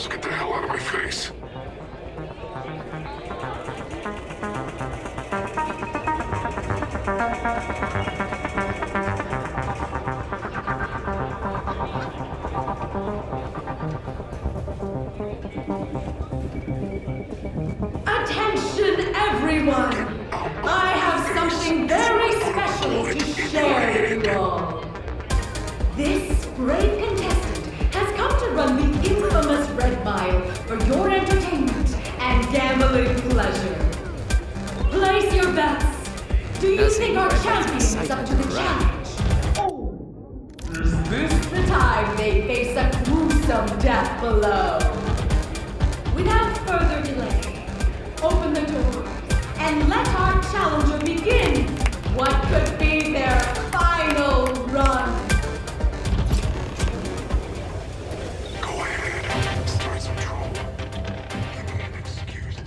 Let's get the hell out of my face. Attention, everyone! I have something very special to share with you all. This brave contestant has come to run the infamous Red Mile for your entertainment and gambling pleasure. Place your bets. Do you think our champion is up to the challenge? Or is this the time they face a gruesome death below? Without further delay, open the doors and let our challenger begin what could be their final run. Go ahead. Start some trouble. Give me an excuse to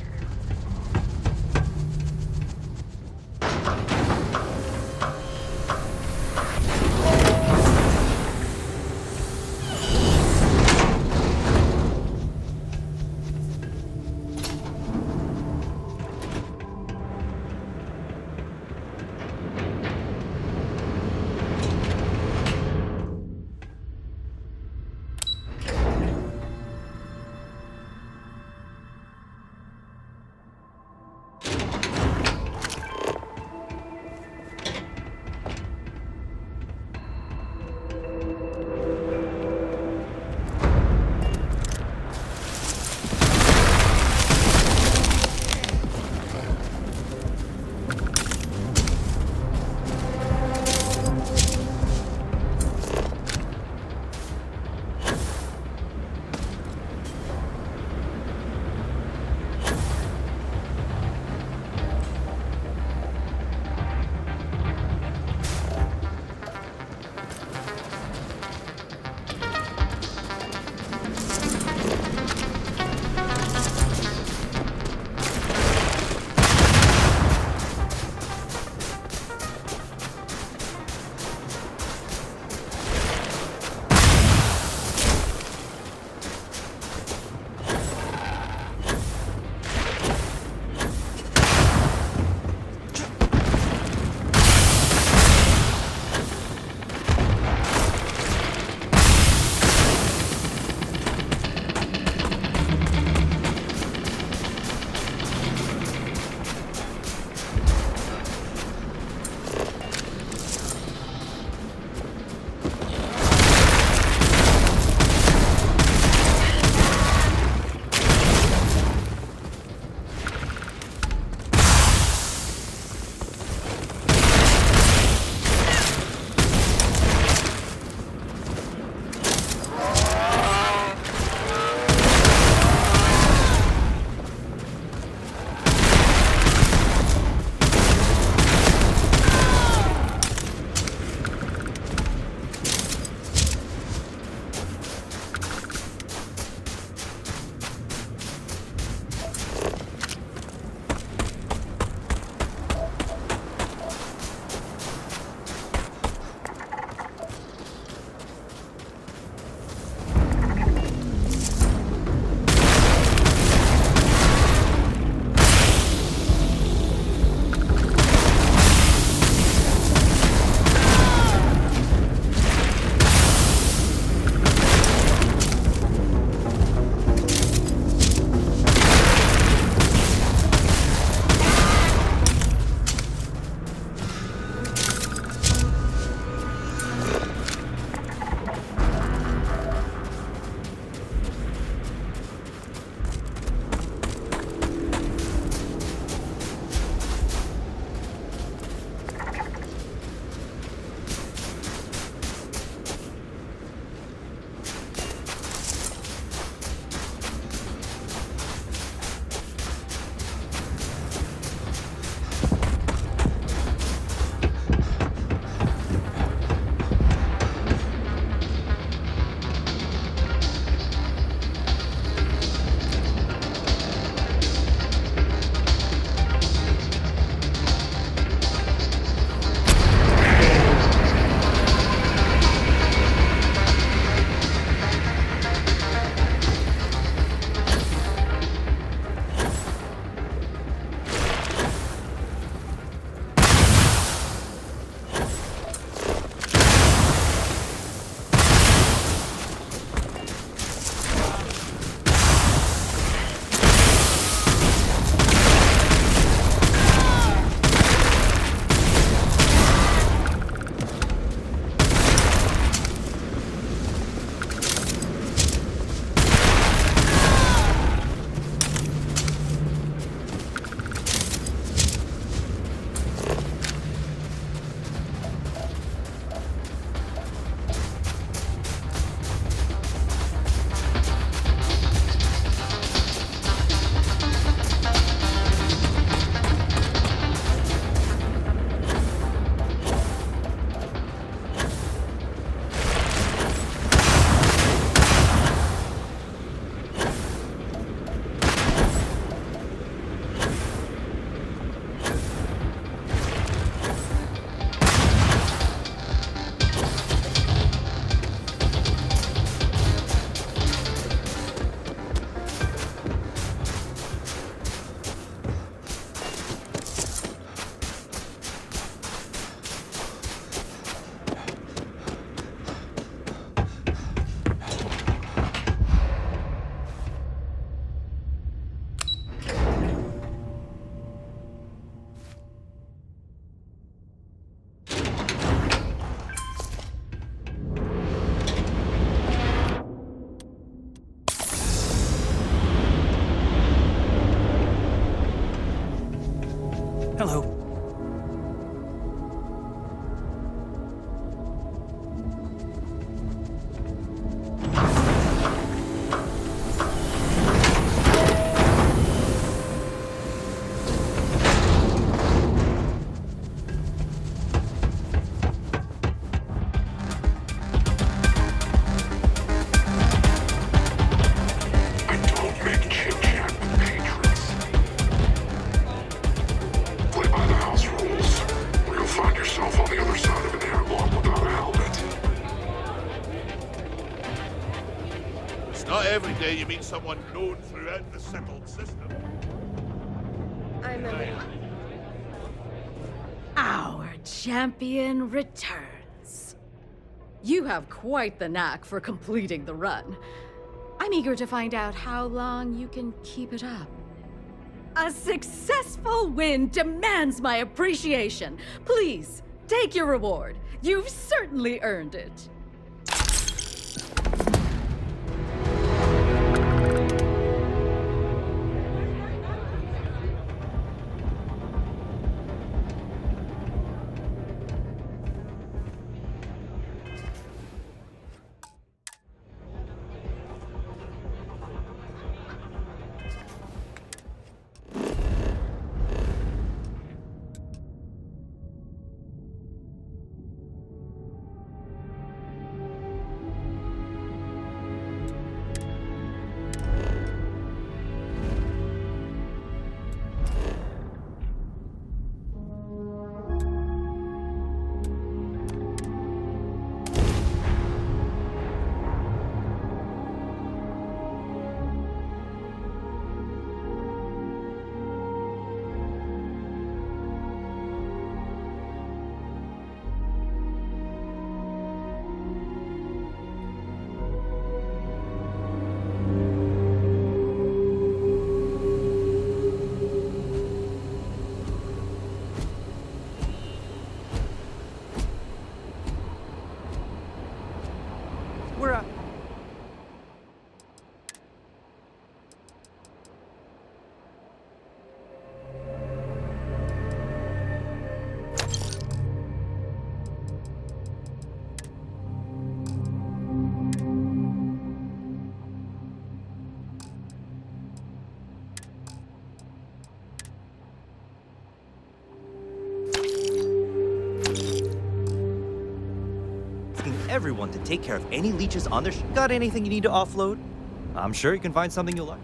Not every day you meet someone known throughout the settled system. I'm a... Our champion returns. You have quite the knack for completing the run. I'm eager to find out how long you can keep it up. A successful win demands my appreciation. Please, take your reward. You've certainly earned it. We're up. Everyone to take care of any leeches on their Got anything you need to offload? I'm sure you can find something you'll like.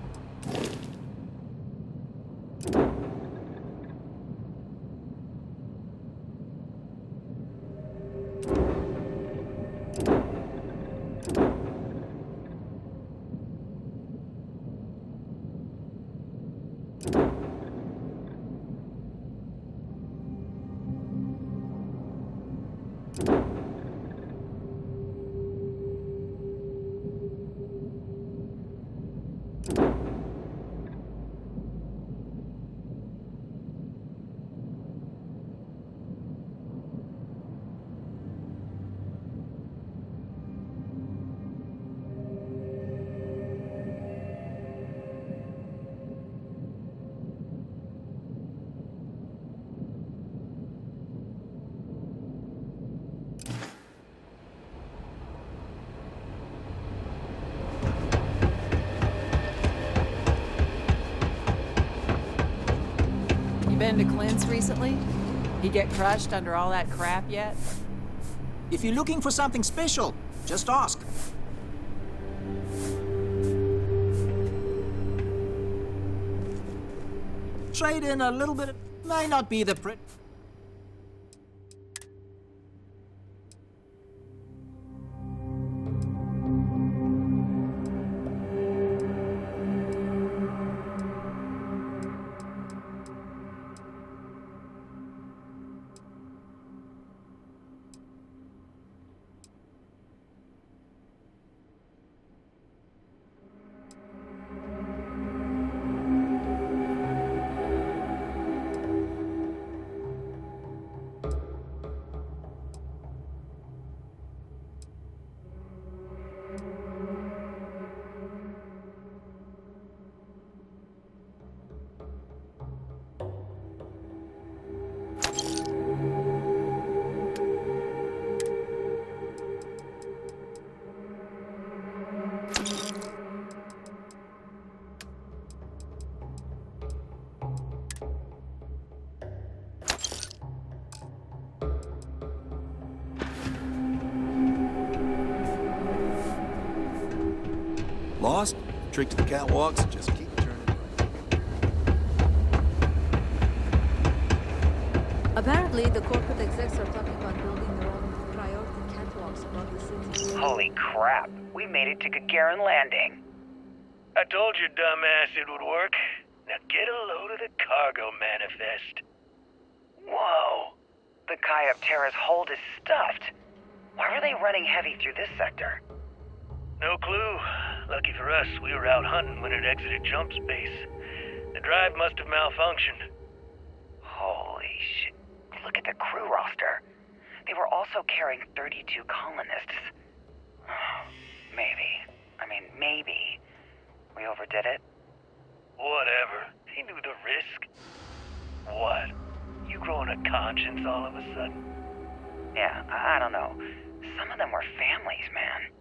You been to Clint's recently? He get crushed under all that crap yet? If you're looking for something special, just ask. Trade in a little bit. May not be the pret. Lost? Trick to the catwalks, just keep turning. Apparently, the corporate execs are talking about building their own priority catwalks above the city. Holy crap, we made it to Gagarin Landing. I told you, dumbass, it would work. Now get a load of the cargo manifest. Whoa! The Chiroptera's hold is stuffed. Why were they running heavy through this sector? No clue. Lucky for us, we were out hunting when it exited jump space. The drive must have malfunctioned. Holy shit. Look at the crew roster. They were also carrying 32 colonists. Maybe. We overdid it? Whatever. He knew the risk. What? You growing a conscience all of a sudden? Yeah, I don't know. Some of them were families, man.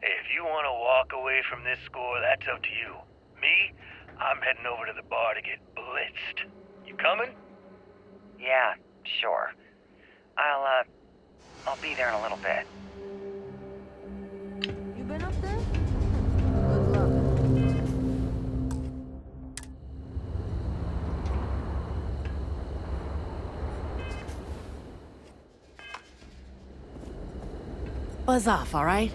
Hey, if you want to walk away from this score, that's up to you. Me? I'm heading over to the bar to get blitzed. You coming? Yeah, sure. I'll be there in a little bit. You been up there? Good luck. Buzz off, all right?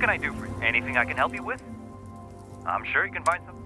can I do for you? Anything I can help you with? I'm sure you can find some.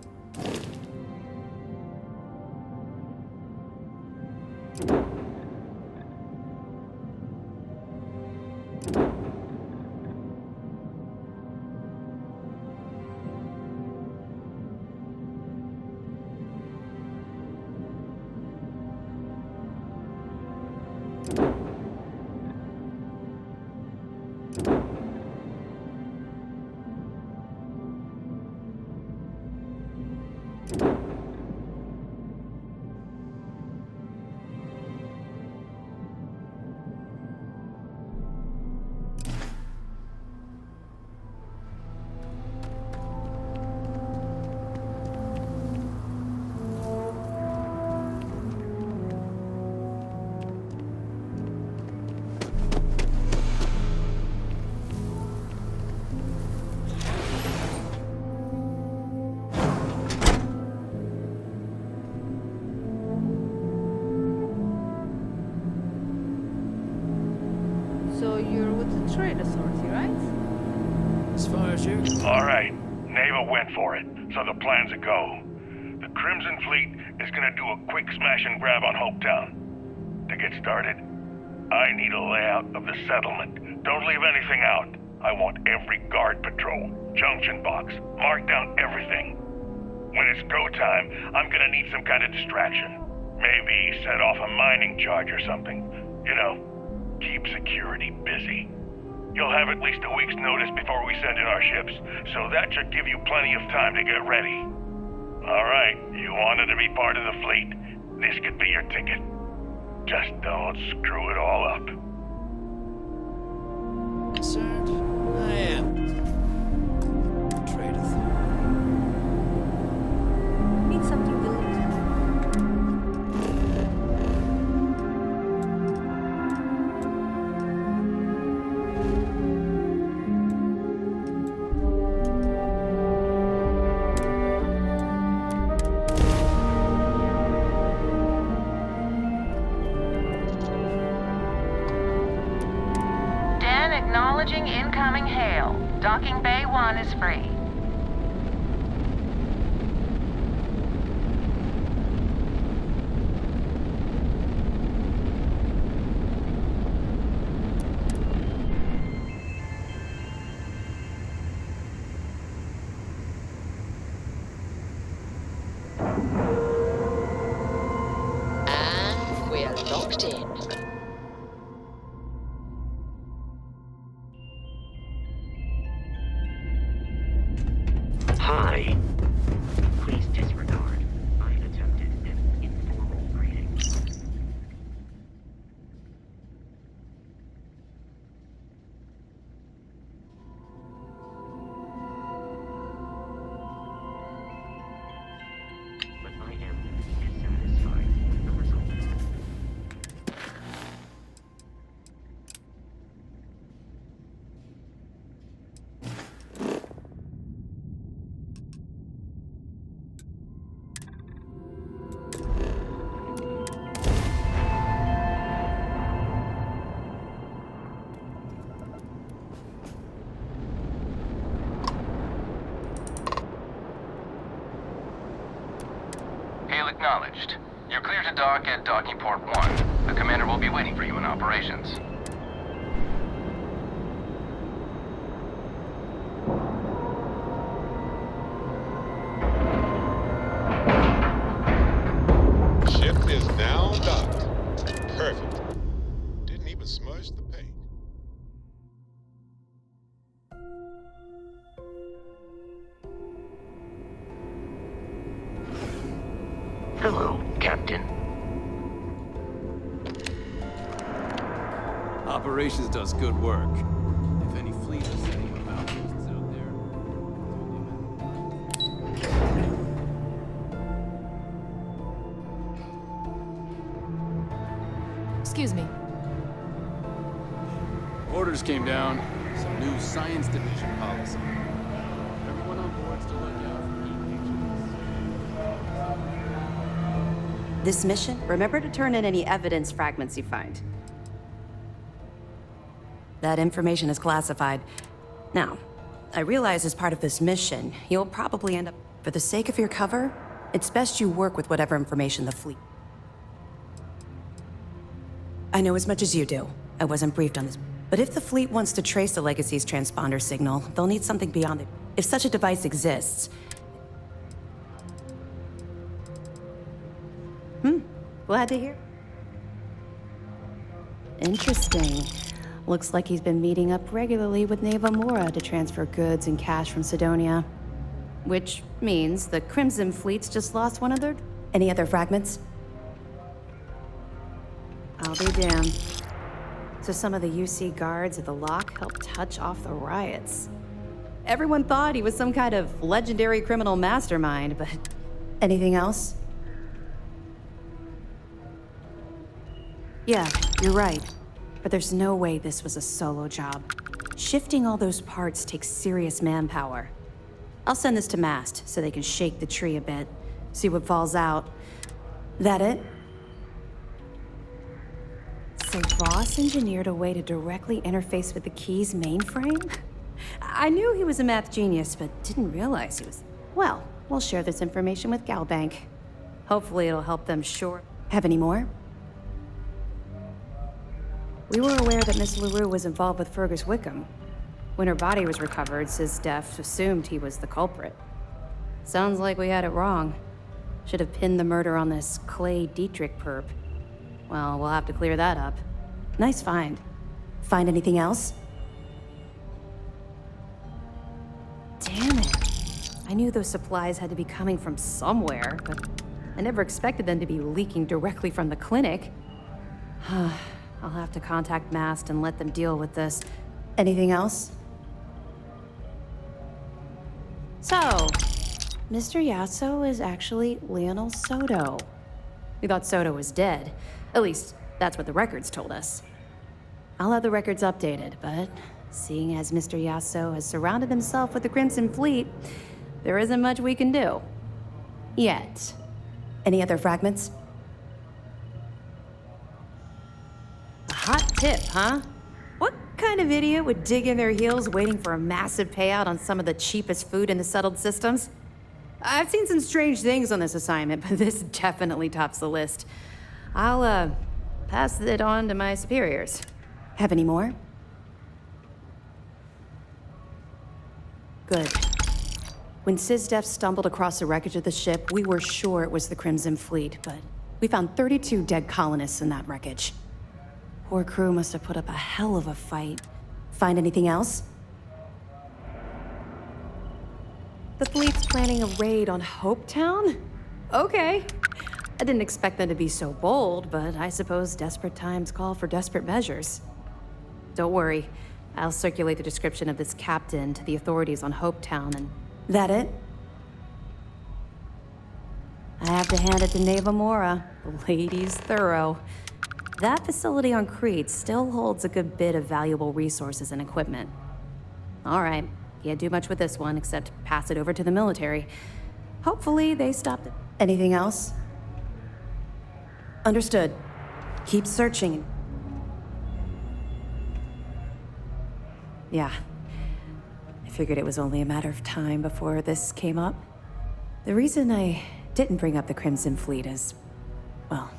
So you're with the trade authority, right? As far as you... Alright, Neva went for it, so the plan's a go. The Crimson Fleet is gonna do a quick smash and grab on Hopetown. To get started, I need a layout of the settlement. Don't leave anything out. I want every guard patrol, junction box, mark down everything. When it's go time, I'm gonna need some kind of distraction. Maybe set off a mining charge or something. You know, keep security busy. You'll have at least a week's notice before we send in our ships, so that should give you plenty of time to get ready. Alright, you wanted to be part of the fleet. This could be your ticket. Just don't screw it all up. Concerned? I am. Trade authority. Need something deleted. Dan acknowledging incoming hail. Docking Bay 1 is free. And we're locked in. Hi. Please disregard. I attempted an informal greeting. But I am dissatisfied with the result. Hail acknowledged. You're clear to dock at docking port 1. The commander will be waiting for you in operations. Ship is now docked. Perfect. Didn't even smudge the paint. Hello, Captain. Operations does good work. If any fleet is setting up outposts out there, Excuse me. orders came down. Some new science division policy. Everyone on board's to look out for heat agents. This mission, remember to turn in any evidence fragments you find. That information is classified. Now, I realize as part of this mission, you'll probably end up... For the sake of your cover, it's best you work with whatever information the fleet... I know as much as you do. I wasn't briefed on this. But if the fleet wants to trace the Legacy's transponder signal, they'll need something beyond it. If such a device exists... Glad to hear. Interesting. Looks like he's been meeting up regularly with Neva Mora to transfer goods and cash from Sidonia. Which means the Crimson Fleet's just lost one of their... Any other fragments? I'll be damned. So some of the UC guards at the lock helped touch off the riots. Everyone thought he was some kind of legendary criminal mastermind, but... Anything else? Yeah, you're right. But there's no way this was a solo job. Shifting all those parts takes serious manpower. I'll send this to Mast so they can shake the tree a bit, see what falls out. That it? So Voss engineered a way to directly interface with the Key's mainframe? I knew he was a math genius, but didn't realize he was... Well, we'll share this information with Galbank. Hopefully it'll help them short... Have any more? We were aware that Miss LaRue was involved with Fergus Wickham. When her body was recovered, SysDef assumed he was the culprit. Sounds like we had it wrong. Should have pinned the murder on this Clay Dietrich perp. Well, we'll have to clear that up. Nice find. Find anything else? Damn it. I knew those supplies had to be coming from somewhere, but I never expected them to be leaking directly from the clinic. I'll have to contact Mast and let them deal with this. Anything else? So, Mr. Yasso is actually Lionel Soto. We thought Soto was dead. At least, that's what the records told us. I'll have the records updated, but seeing as Mr. Yasso has surrounded himself with the Crimson Fleet, there isn't much we can do. Yet. Any other fragments? A hot tip, huh? What kind of idiot would dig in their heels waiting for a massive payout on some of the cheapest food in the settled systems? I've seen some strange things on this assignment, but this definitely tops the list. I'll, pass it on to my superiors. Have any more? Good. When SysDef stumbled across the wreckage of the ship, we were sure it was the Crimson Fleet, but we found 32 dead colonists in that wreckage. Poor crew must have put up a hell of a fight. Find anything else? The fleet's planning a raid on Hopetown? Okay. I didn't expect them to be so bold, but I suppose desperate times call for desperate measures. Don't worry. I'll circulate the description of this captain to the authorities on Hopetown and... That it? I have to hand it to Neva Mora. The lady's thorough. That facility on Crete still holds a good bit of valuable resources and equipment. All right. Can't do much with this one except pass it over to the military. Hopefully they stopped it. Anything else? Understood. Keep searching. Yeah. I figured it was only a matter of time before this came up. The reason I didn't bring up the Crimson Fleet is, well,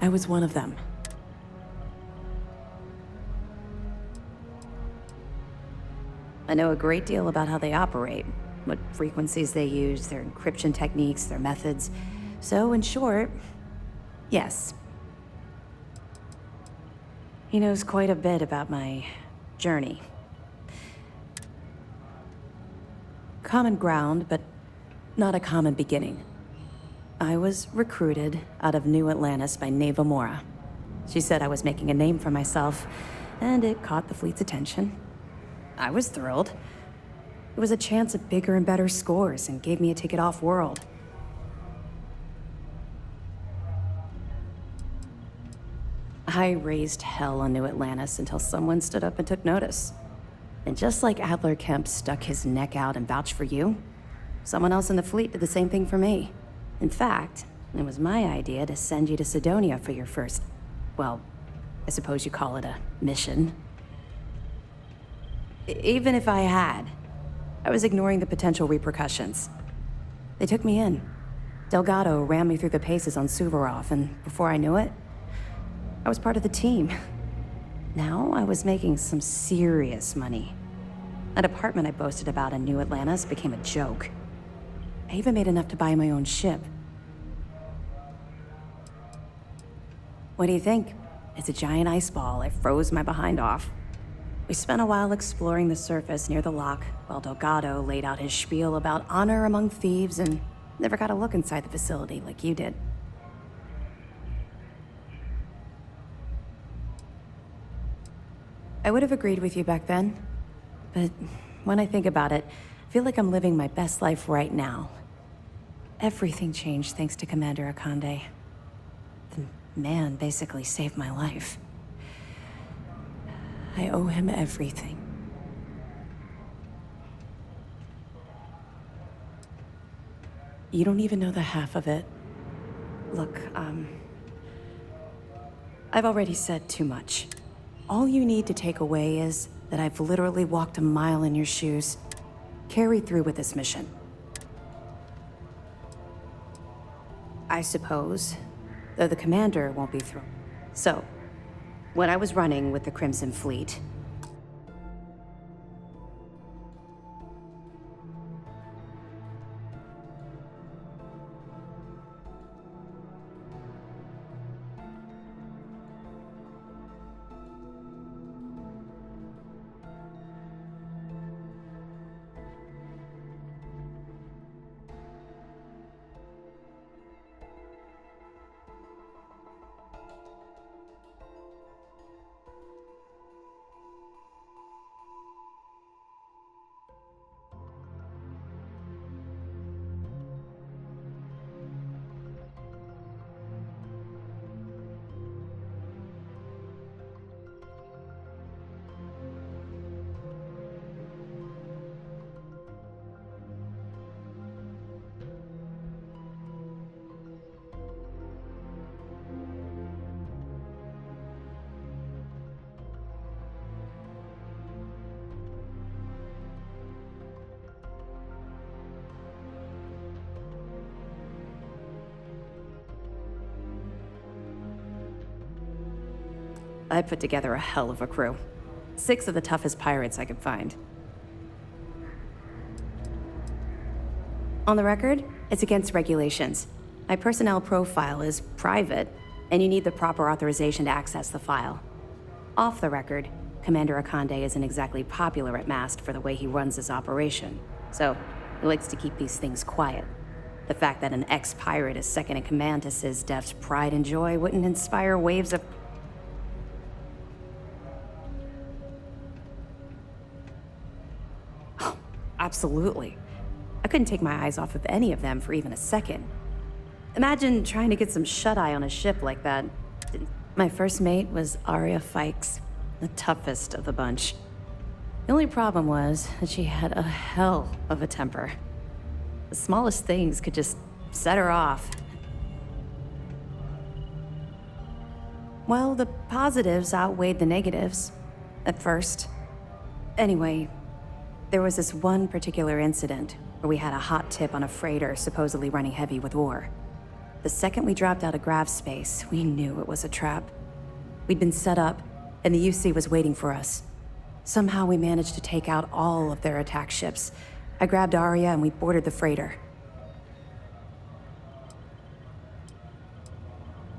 I was one of them. I know a great deal about how they operate, what frequencies they use, their encryption techniques, their methods. So, in short, yes. He knows quite a bit about my journey. Common ground, but not a common beginning. I was recruited out of New Atlantis by Neva Mora. She said I was making a name for myself, and it caught the fleet's attention. I was thrilled. It was a chance at bigger and better scores and gave me a ticket off-world. I raised hell on New Atlantis until someone stood up and took notice. And just like Adler Kemp stuck his neck out and vouched for you, someone else in the fleet did the same thing for me. In fact, it was my idea to send you to Sidonia for your first, well, I suppose you call it a mission. Even if I had, I was ignoring the potential repercussions. They took me in. Delgado ran me through the paces on Suvorov, and before I knew it, I was part of the team. Now I was making some serious money. That apartment I boasted about in New Atlantis became a joke. I even made enough to buy my own ship. What do you think? It's a giant ice ball. I froze my behind off. We spent a while exploring the surface near the lock, while Delgado laid out his spiel about honor among thieves and never got a look inside the facility like you did. I would have agreed with you back then, but when I think about it, I feel like I'm living my best life right now. Everything changed thanks to Commander Akande. The man basically saved my life. I owe him everything. You don't even know the half of it. Look, I've already said too much. All you need to take away is that I've literally walked a mile in your shoes, carried through with this mission. I suppose, though the commander won't be through. So, when I was running with the Crimson Fleet, I put together a hell of a crew. 6 of the toughest pirates I could find. On the record, it's against regulations. My personnel profile is private, and you need the proper authorization to access the file. Off the record, Commander Akande isn't exactly popular at Mast for the way he runs his operation, so he likes to keep these things quiet. The fact that an ex-pirate is second in command to SysDef's pride and joy wouldn't inspire waves of... Absolutely. I couldn't take my eyes off of any of them for even a second. Imagine trying to get some shut-eye on a ship like that. My first mate was Arya Fikes, the toughest of the bunch. The only problem was that she had a hell of a temper. The smallest things could just set her off. Well, the positives outweighed the negatives. At first. Anyway, there was this one particular incident where we had a hot tip on a freighter supposedly running heavy with ore. The second we dropped out of grav space, we knew it was a trap. We'd been set up, and the UC was waiting for us. Somehow we managed to take out all of their attack ships. I grabbed Arya and we boarded the freighter.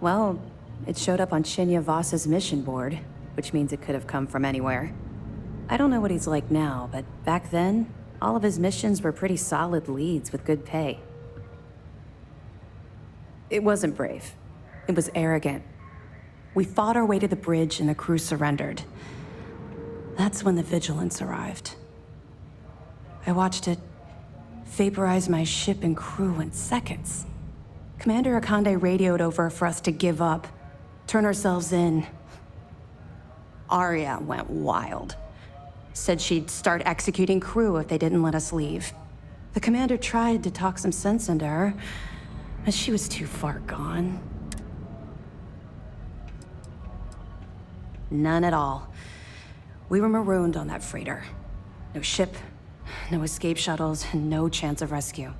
Well, it showed up on Chinya Voss's mission board, which means it could have come from anywhere. I don't know what he's like now, but back then, all of his missions were pretty solid leads with good pay. It wasn't brave. It was arrogant. We fought our way to the bridge and the crew surrendered. That's when the Vigilance arrived. I watched it vaporize my ship and crew in seconds. Commander Akande radioed over for us to give up, turn ourselves in. Arya went wild. Said she'd start executing crew if they didn't let us leave. The commander tried to talk some sense into her, but she was too far gone. None at all. We were marooned on that freighter. No ship, no escape shuttles, and no chance of rescue.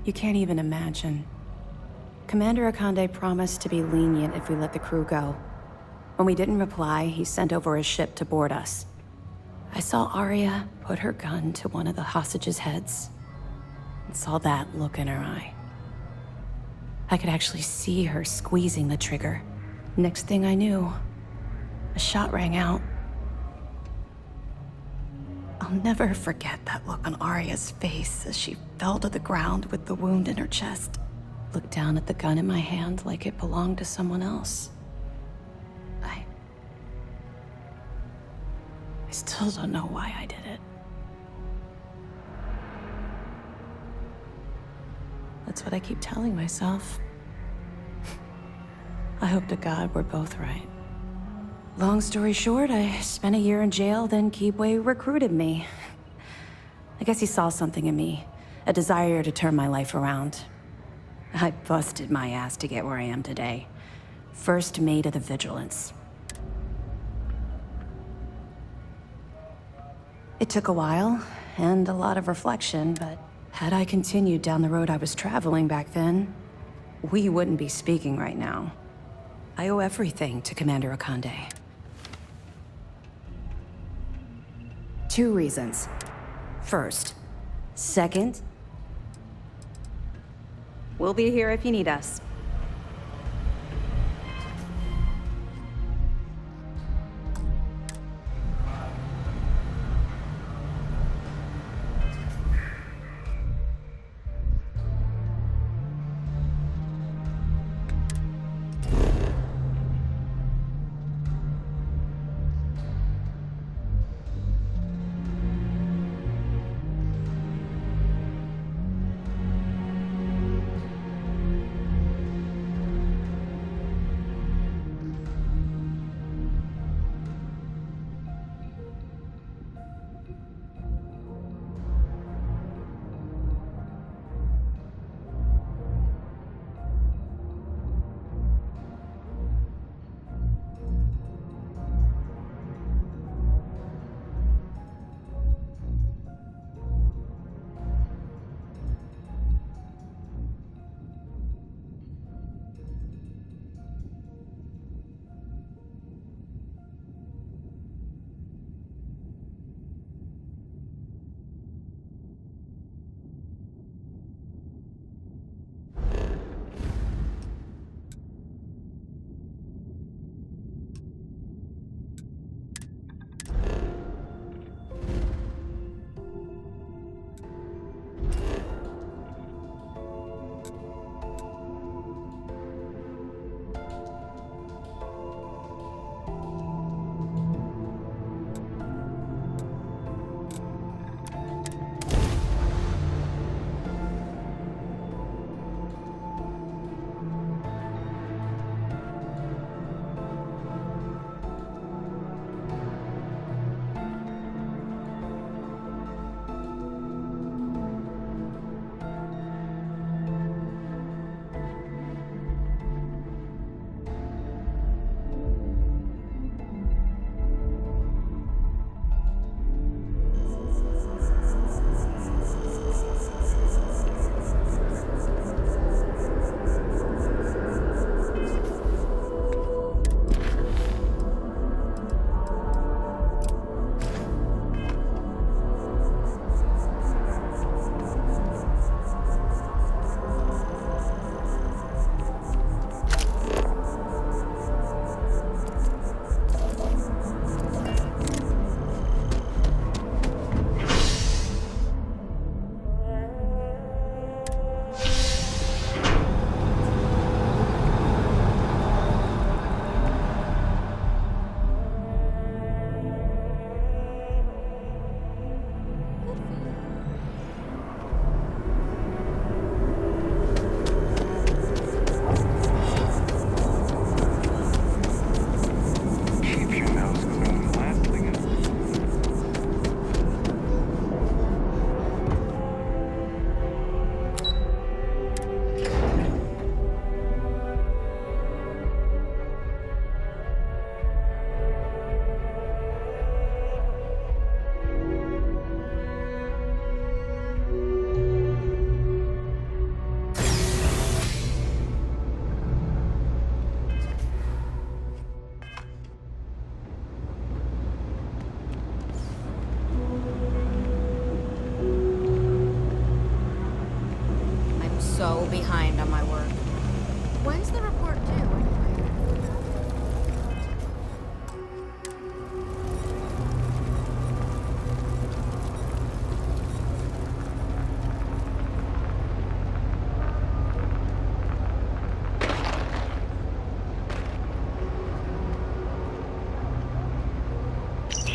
You can't even imagine. Commander Akande promised to be lenient if we let the crew go. When we didn't reply, he sent over a ship to board us. I saw Arya put her gun to one of the hostages' heads, and saw that look in her eye. I could actually see her squeezing the trigger. Next thing I knew, a shot rang out. I'll never forget that look on Arya's face as she fell to the ground with the wound in her chest. Looked down at the gun in my hand like it belonged to someone else. I still don't know why I did it. That's what I keep telling myself. I hope to God we're both right. Long story short, I spent a year in jail, then Keebway recruited me. I guess he saw something in me, a desire to turn my life around. I busted my ass to get where I am today. First mate of the Vigilance. It took a while, and a lot of reflection, but had I continued down the road I was traveling back then, we wouldn't be speaking right now. I owe everything to Commander Akande. 2 reasons. First. Second, we'll be here if you need us.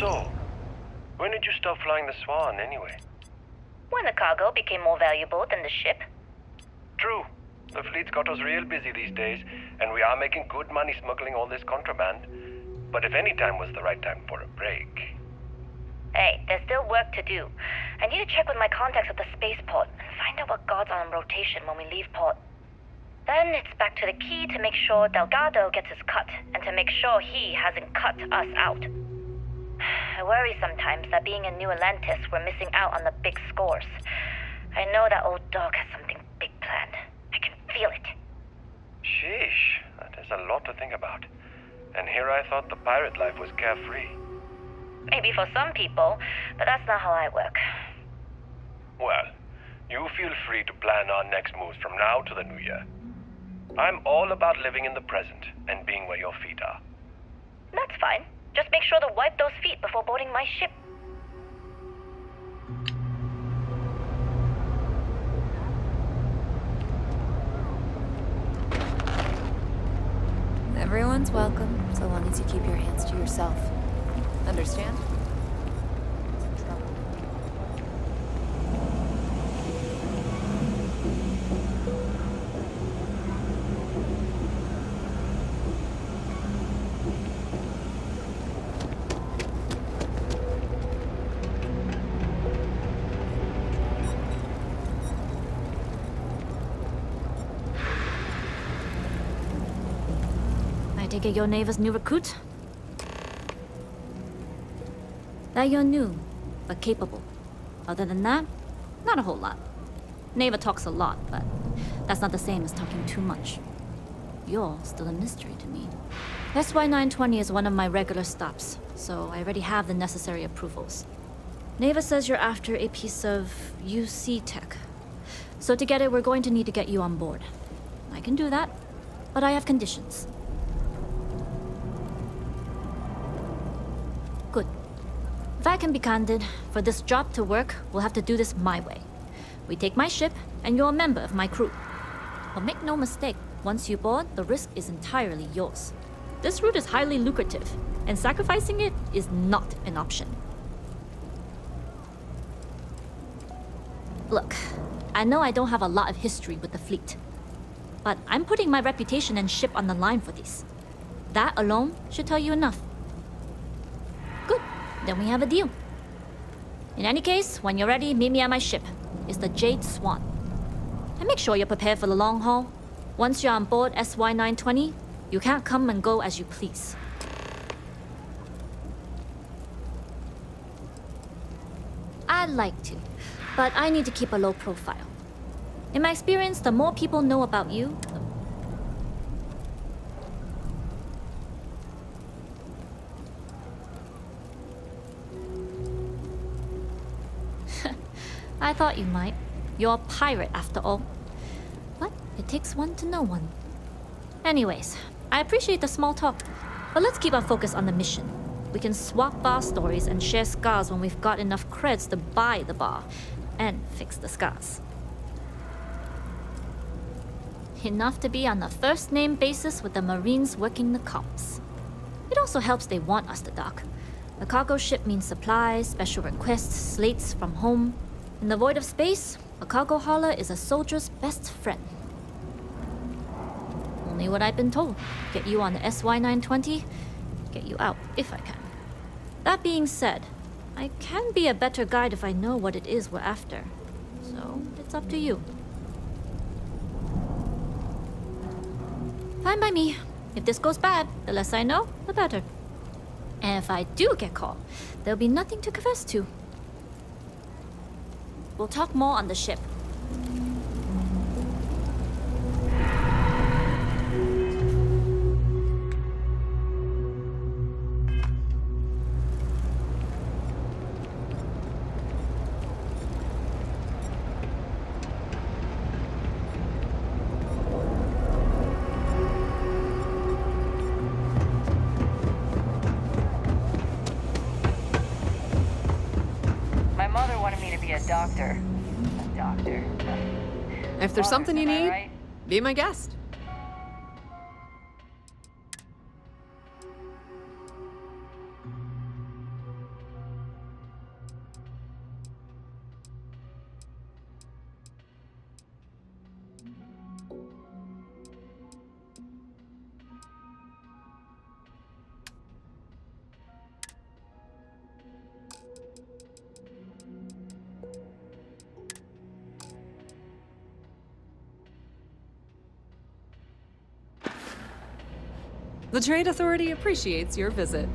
So, when did you stop flying the Swan, anyway? When the cargo became more valuable than the ship. True. The fleet's got us real busy these days, and we are making good money smuggling all this contraband. But if any time was the right time for a break... Hey, there's still work to do. I need to check with my contacts at the spaceport and find out what guards are on rotation when we leave port. Then it's back to the key to make sure Delgado gets his cut, and to make sure he hasn't cut us out. I worry sometimes that being in New Atlantis, we're missing out on the big scores. I know that old dog has something big planned. I can feel it. Sheesh, that is a lot to think about. And here I thought the pirate life was carefree. Maybe for some people, but that's not how I work. Well, you feel free to plan our next moves from now to the new year. I'm all about living in the present and being where your feet are. That's fine. Just make sure to wipe those feet before boarding my ship. Everyone's welcome, so long as you keep your hands to yourself. Understand? I take it you're Neva's new recruit? That you're new, but capable. Other than that, not a whole lot. Neva talks a lot, but that's not the same as talking too much. You're still a mystery to me. SY-920 is one of my regular stops, so I already have the necessary approvals. Neva says you're after a piece of UC tech. So to get it, we're going to need to get you on board. I can do that, but I have conditions. Good. If I can be candid, for this job to work, we'll have to do this my way. We take my ship, and you're a member of my crew. But make no mistake, once you board, the risk is entirely yours. This route is highly lucrative, and sacrificing it is not an option. Look, I know I don't have a lot of history with the fleet, but I'm putting my reputation and ship on the line for this. That alone should tell you enough. Good, then we have a deal. In any case, when you're ready, meet me at my ship. It's the Jade Swan. And make sure you're prepared for the long haul. Once you're on board SY-920, you can't come and go as you please. I'd like to, but I need to keep a low profile. In my experience, the more people know about you, I thought you might. You're a pirate after all. But it takes one to know one. Anyways, I appreciate the small talk, but let's keep our focus on the mission. We can swap bar stories and share scars when we've got enough creds to buy the bar and fix the scars. Enough to be on a first-name basis with the Marines working the comps. It also helps they want us to dock. A cargo ship means supplies, special requests, slates from home. In the void of space, a cargo hauler is a soldier's best friend. Only what I've been told. Get you on the SY-920, get you out if I can. That being said, I can be a better guide if I know what it is we're after. So, it's up to you. Fine by me. If this goes bad, the less I know, the better. And if I do get caught, there'll be nothing to confess to. We'll talk more on the ship. My mother wanted me to be a doctor. A doctor. If there's something you Am I need, right? be my guest. The Trade Authority appreciates your visit.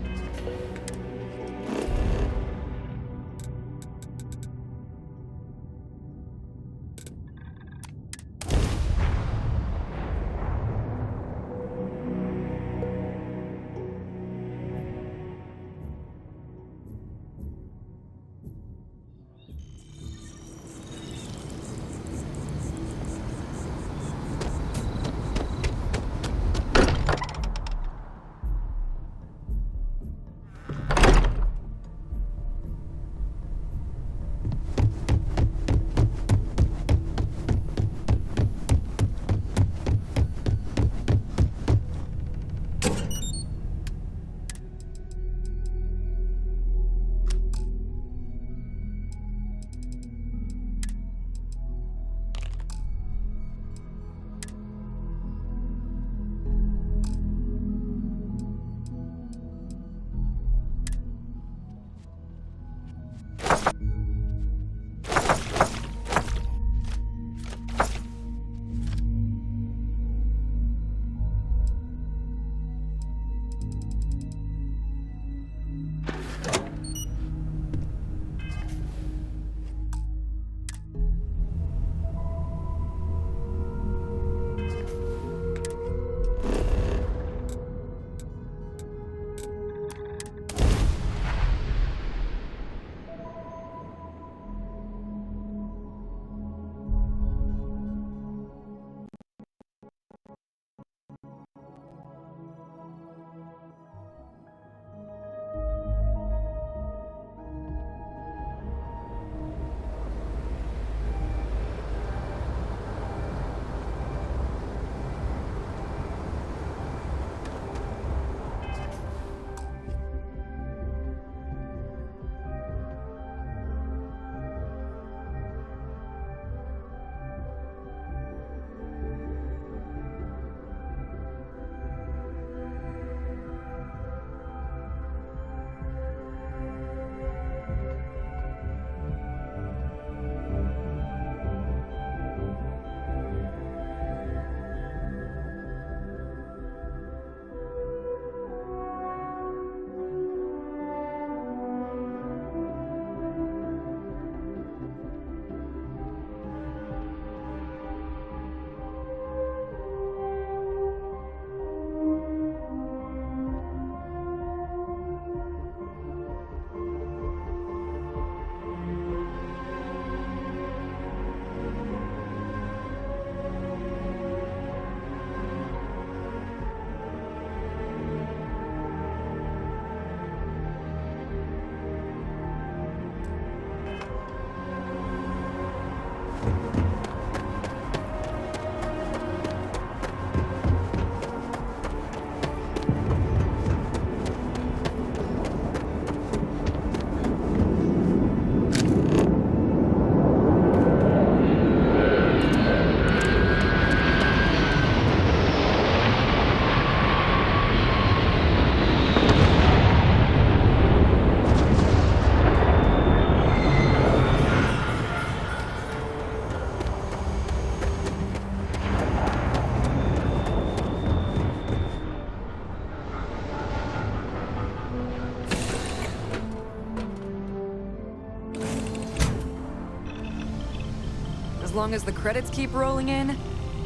As long as the credits keep rolling in,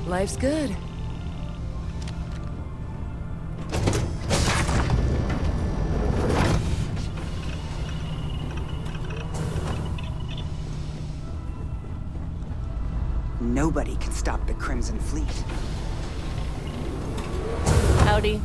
life's good. Nobody can stop the Crimson Fleet. Howdy.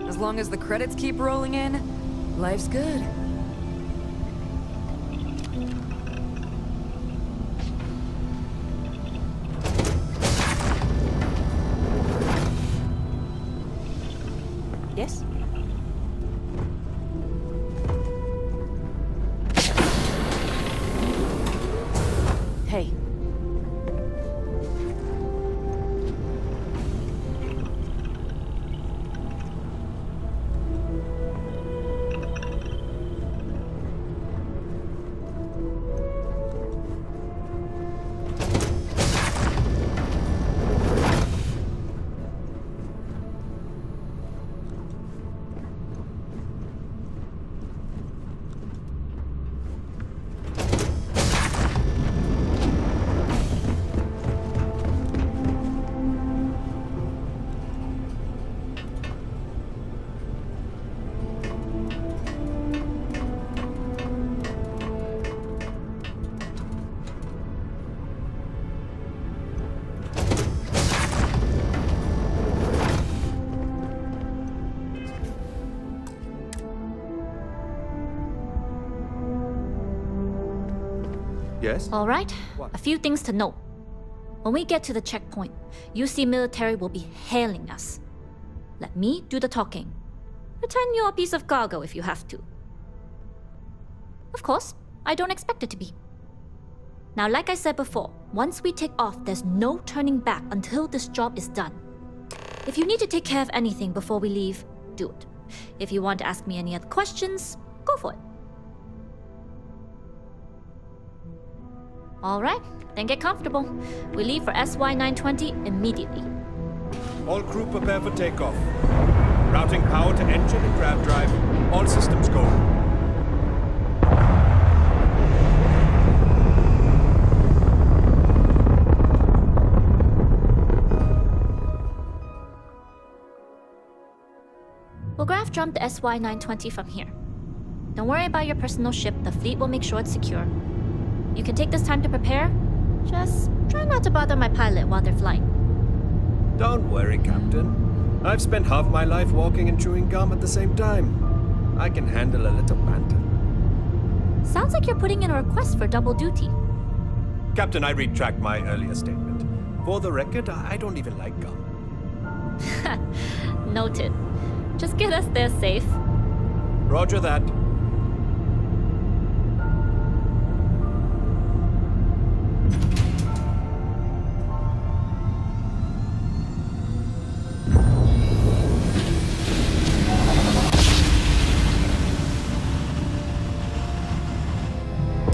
As long as the credits keep rolling in, life's good. Yes? Hey. Yes? All right, a few things to note. When we get to the checkpoint, UC military will be hailing us. Let me do the talking. Pretend you're a piece of cargo if you have to. Of course, I don't expect it to be. Now, like I said before, once we take off, there's no turning back until this job is done. If you need to take care of anything before we leave, do it. If you want to ask me any other questions, go for it. All right, then get comfortable. We leave for SY-920 immediately. All crew prepare for takeoff. Routing power to engine and grav drive. All systems go. We'll grav jump the SY-920 from here. Don't worry about your personal ship. The fleet will make sure it's secure. You can take this time to prepare. Just try not to bother my pilot while they're flying. Don't worry, Captain. I've spent half my life walking and chewing gum at the same time. I can handle a little banter. Sounds like you're putting in a request for double duty. Captain, I retract my earlier statement. For the record, I don't even like gum. Noted. Just get us there safe. Roger that.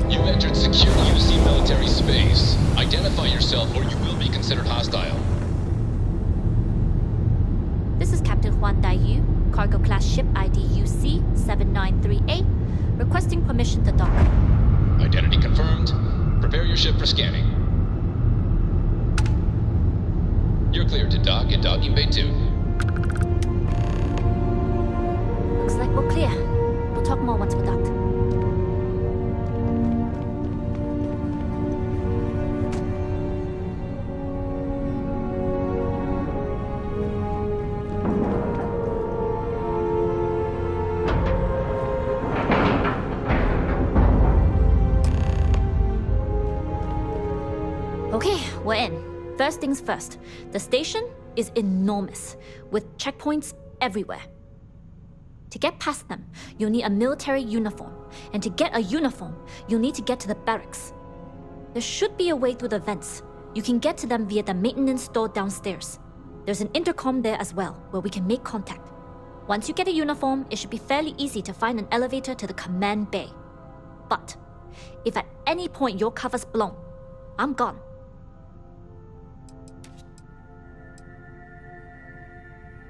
You've entered secure UC military space. Identify yourself or you will be considered hostile. This is Captain Huan Daiyu, cargo class ship ID UC-7938, requesting permission to dock. Identity confirmed. Prepare your ship for scanning. You're cleared to dock in docking bay 2. Looks like we're clear. We'll talk more once we're docked. Okay, we're in. First things first, the station is enormous, with checkpoints everywhere. To get past them, you'll need a military uniform, and to get a uniform, you'll need to get to the barracks. There should be a way through the vents. You can get to them via the maintenance store downstairs. There's an intercom there as well, where we can make contact. Once you get a uniform, it should be fairly easy to find an elevator to the command bay. But If at any point your cover's blown, I'm gone.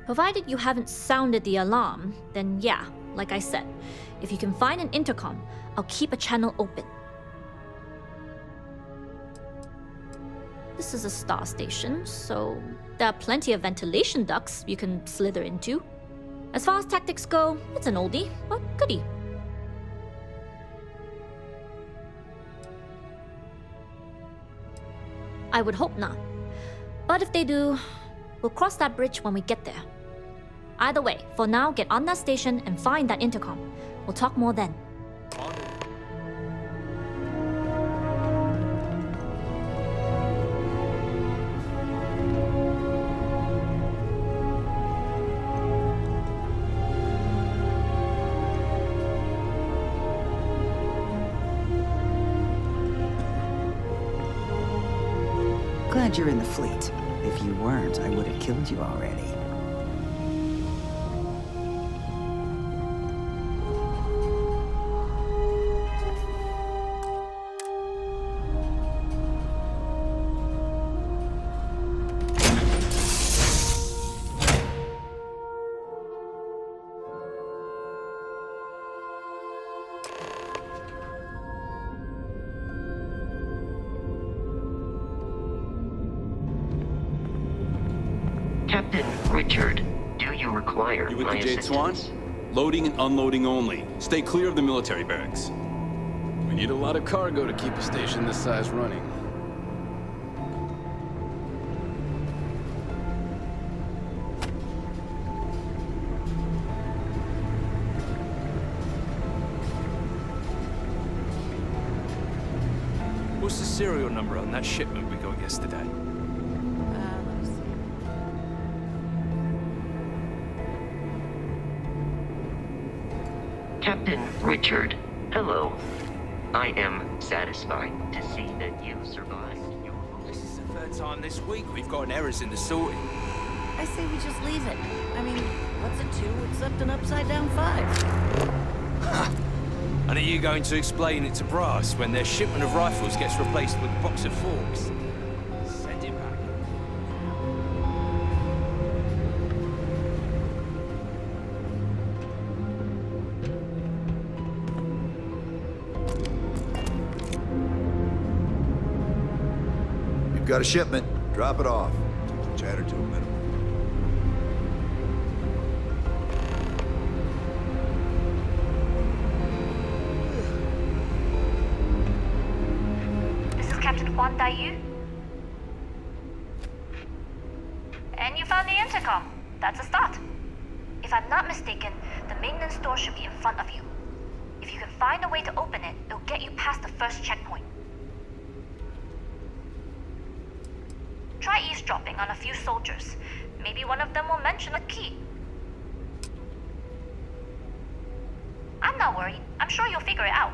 Provided you haven't sounded the alarm, then yeah, like I said, if you can find an intercom, I'll keep a channel open. This is a star station, so there are plenty of ventilation ducts you can slither into. As far as tactics go, it's an oldie, but goodie. I would hope not. But if they do, we'll cross that bridge when we get there. Either way, for now, get on that station and find that intercom. We'll talk more then. Glad you're in the fleet. If you weren't, I would have killed you already. Captain Richard, do you require You with my the Jade Swan? assistance? Loading and unloading only. Stay clear of the military barracks. We need a lot of cargo to keep a station this size running. What's the serial number on that shipment we got yesterday? Let me see. Captain Richard, hello. I am satisfied to see that you survived your... This is the third time this week we've got errors in the sorting. I say we just leave it. I mean, what's a 2 except an upside-down 5? And are you going to explain it to Brass when their shipment of rifles gets replaced with a box of forks? Send it back. You've got a shipment. Drop it off. Keep the chatter to a minimum. This is Captain Huan Daiyu. And you found the intercom. That's a start. If I'm not mistaken, the maintenance door should be in front of you. If you can find a way to open it, it'll get you past the first checkpoint. Try eavesdropping on a few soldiers. Maybe one of them will mention a key. I'm not worried. I'm sure you'll figure it out.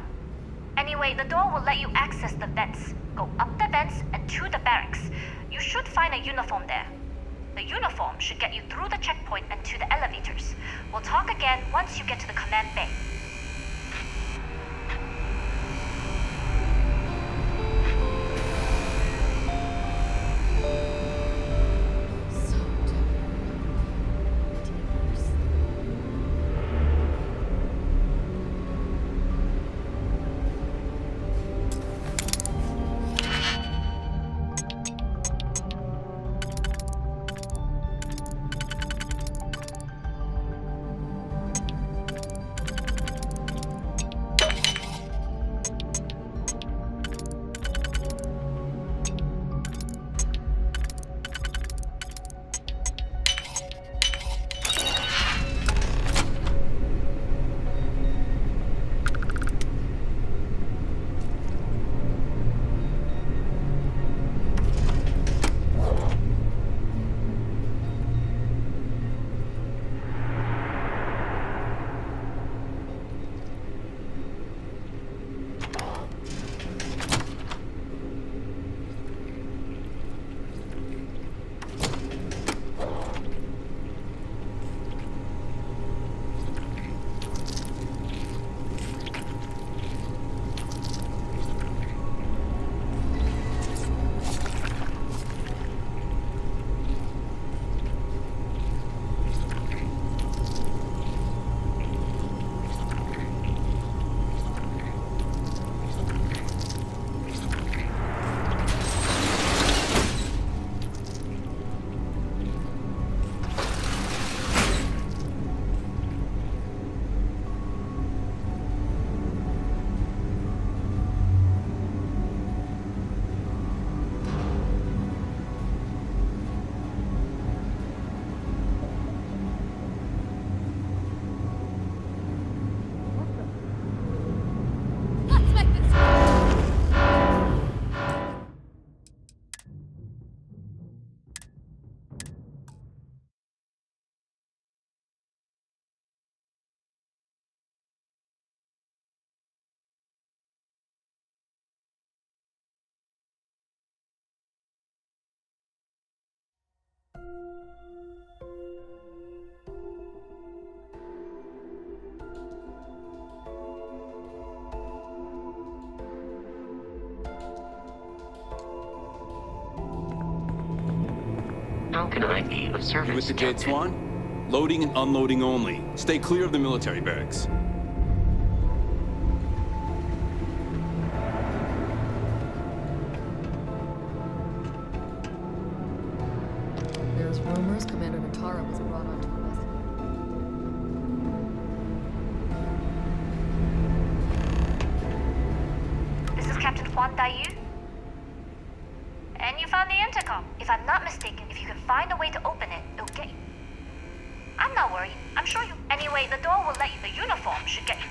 Anyway, the door will let you access the vents. Go up the vents and to the barracks. You should find a uniform there. The uniform should get you through the checkpoint and to the elevators. We'll talk again once you get to the command bay. Let's make this. How can I be of service? You with the Jade Swan? Loading and unloading only. Stay clear of the military barracks. There's rumors Commander Natara was brought onto a vessel. This is Captain Huan Daiyu. And you found the intercom. If I'm not mistaken, if you can find a way to open it, it'll get you. I'm not worried. I'm sure you. Anyway, the door will let you. The uniform should get you.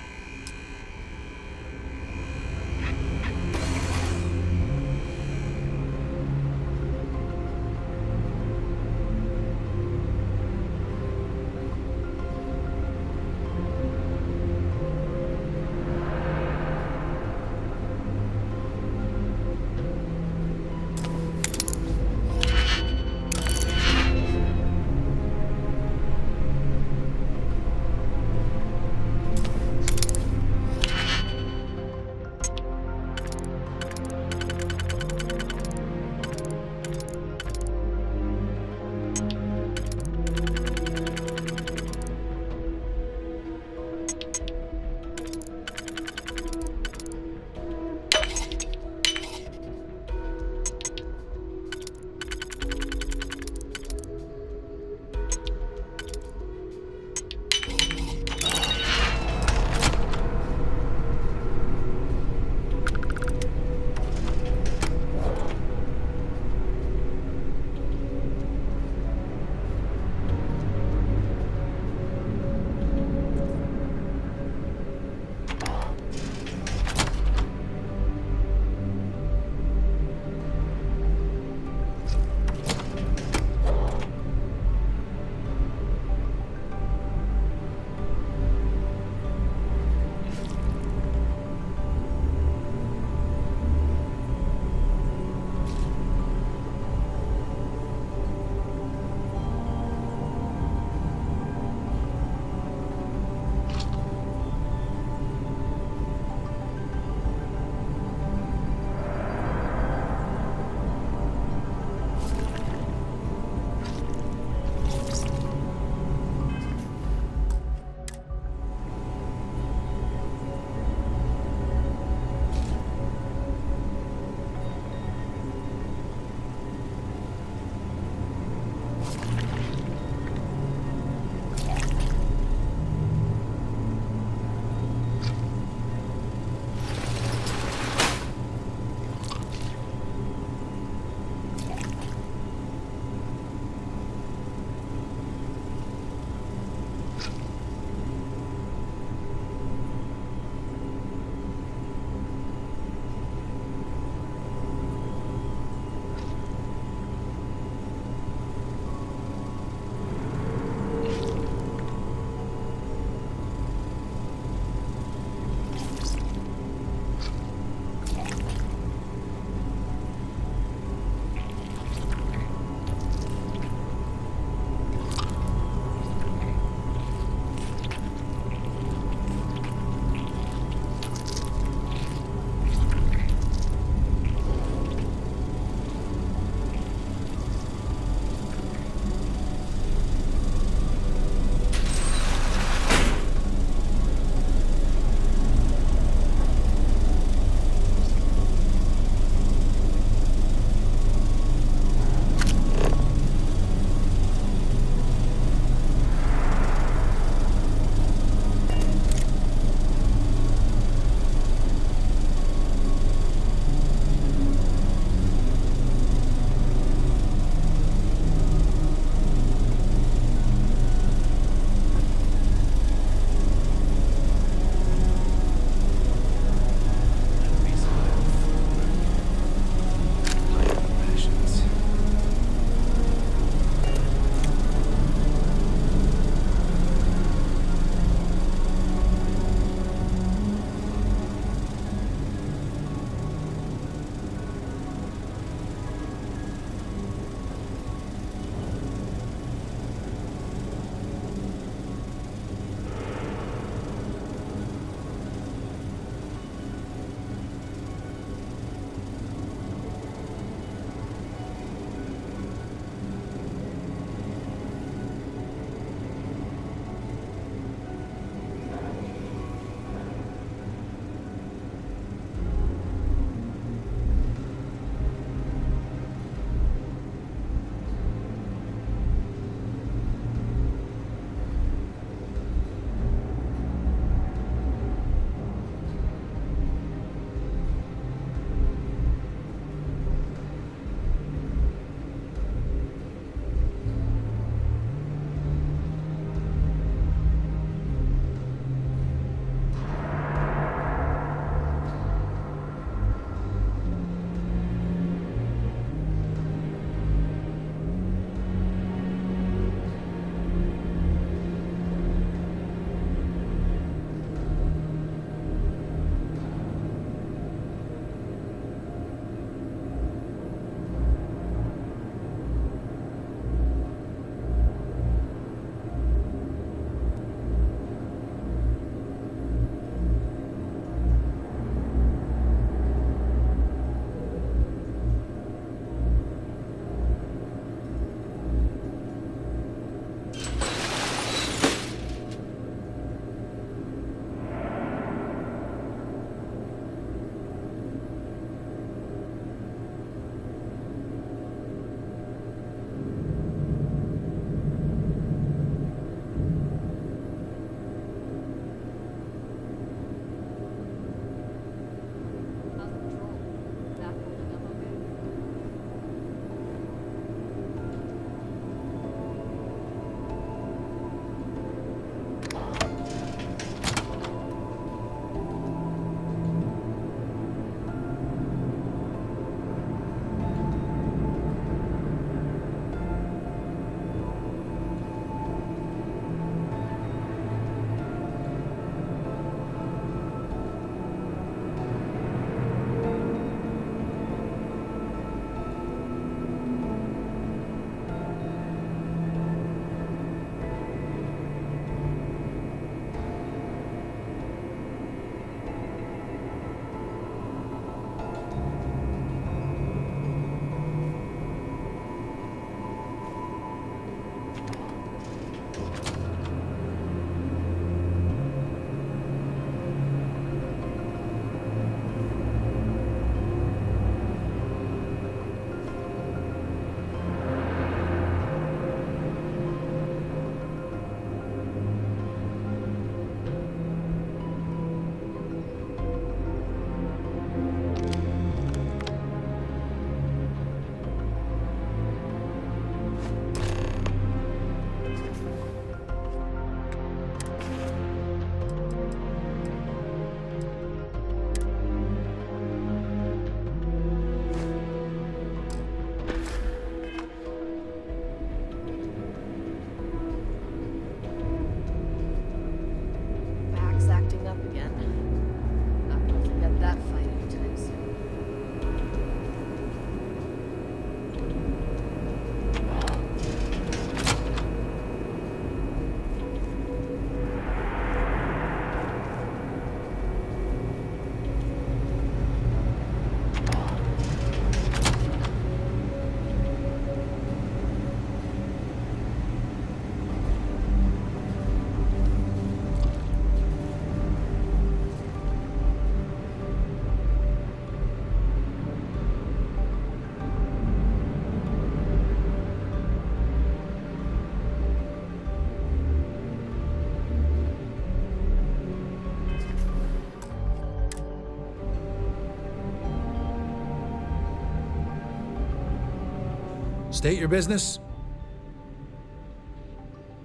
State your business.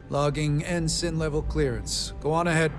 Logging ensign level clearance. Go on ahead.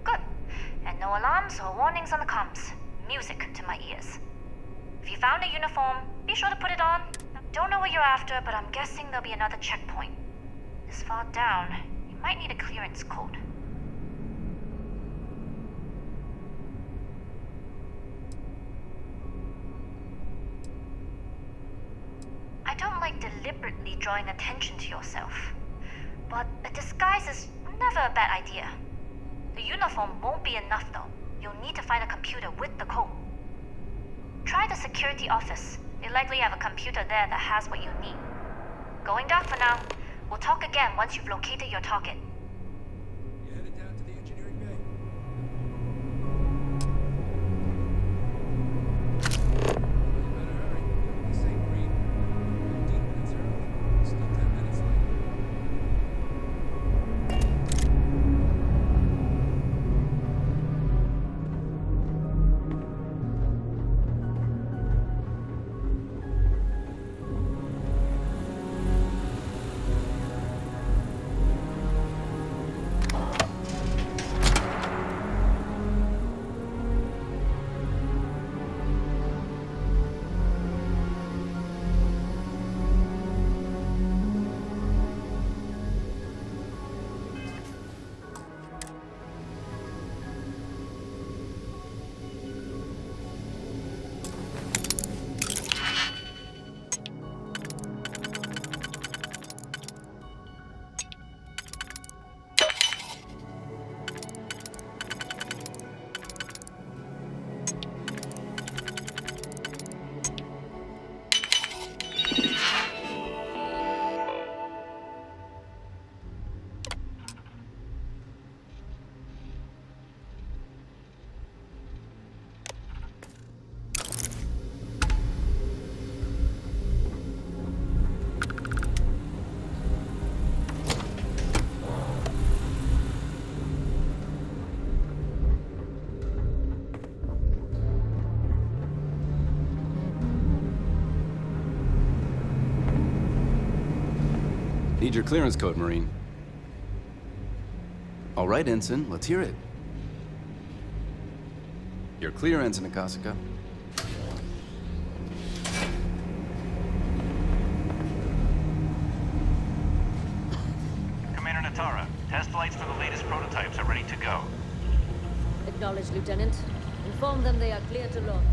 Good. And no alarms or warnings on the comms. Music to my ears. If you found a uniform, be sure to put it on. Don't know what you're after, but I'm guessing there'll be another checkpoint. This far down, you might need a clearance code. I don't like deliberately drawing attention to yourself, but a disguise is never a bad idea. The uniform won't be enough though. You'll need to find a computer with the code. Try the security office. They likely have a computer there that has what you need. Going dark for now. We'll talk again once you've located your target. You headed down to the engineering bay. You better hurry. You'll be safe, Reed. 15 minutes early. Still 10 minutes late. Need your clearance code, Marine. All right, Ensign, let's hear it. You're clear, Ensign Akasaka. Commander Natara, test flights for the latest prototypes are ready to go. Acknowledged, Lieutenant. Inform them they are clear to launch.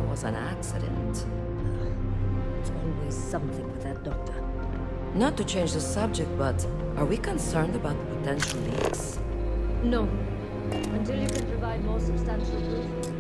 was an accident. It's always something with that doctor. Not to change the subject, but are we concerned about the potential leaks? No. Until you can provide more substantial proof.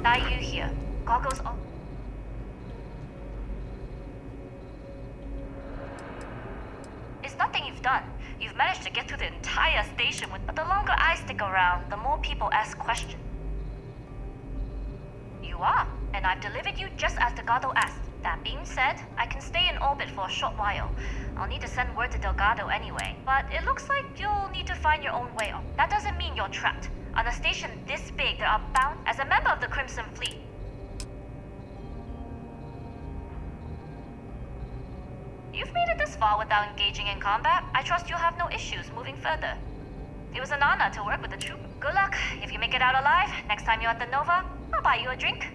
Are you here? Goggles on. It's nothing you've done. You've managed to get through the entire station with. But the longer I stick around, the more people ask questions. You are, and I've delivered you just as Delgado asked. That being said, I can stay in orbit for a short while. I'll need to send word to Delgado anyway. But it looks like you'll need to find your own way up. That doesn't mean you're trapped. On a station this big, there are bound as a member of the Crimson Fleet. You've made it this far without engaging in combat. I trust you'll have no issues moving further. It was an honor to work with the troop. Good luck. If you make it out alive, next time you're at the Nova, I'll buy you a drink.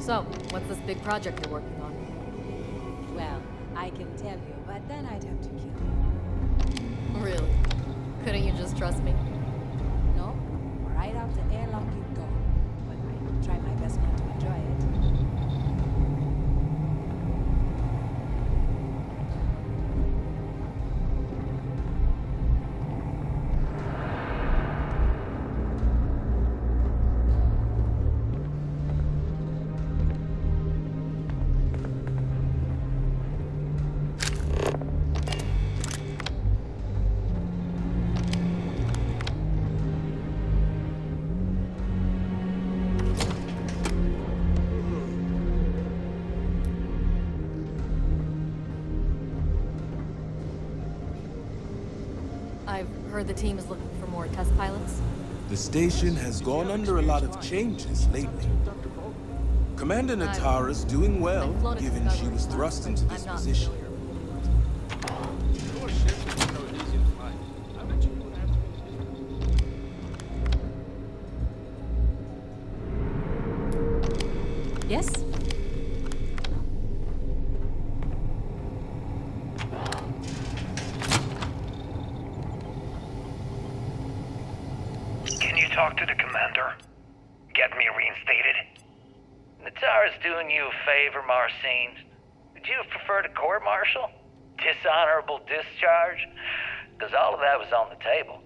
So, what's this big project you're working on? Well, I can tell you, but then I'd have to kill you. Really? Couldn't you just trust me? No, right out the airlock you go. But I try my best not to enjoy it. I've heard the team is looking for more test pilots. The station has gone under a lot of changes lately. Commander Natara's doing well, given she was thrust into this position. Your ships are so easy to fly. I bet you would have. Yes? Can you talk to the commander? Get me reinstated? Natara's doing you a favor, Marcine. Would you have preferred a court-martial? Dishonorable discharge? Because all of that was on the table.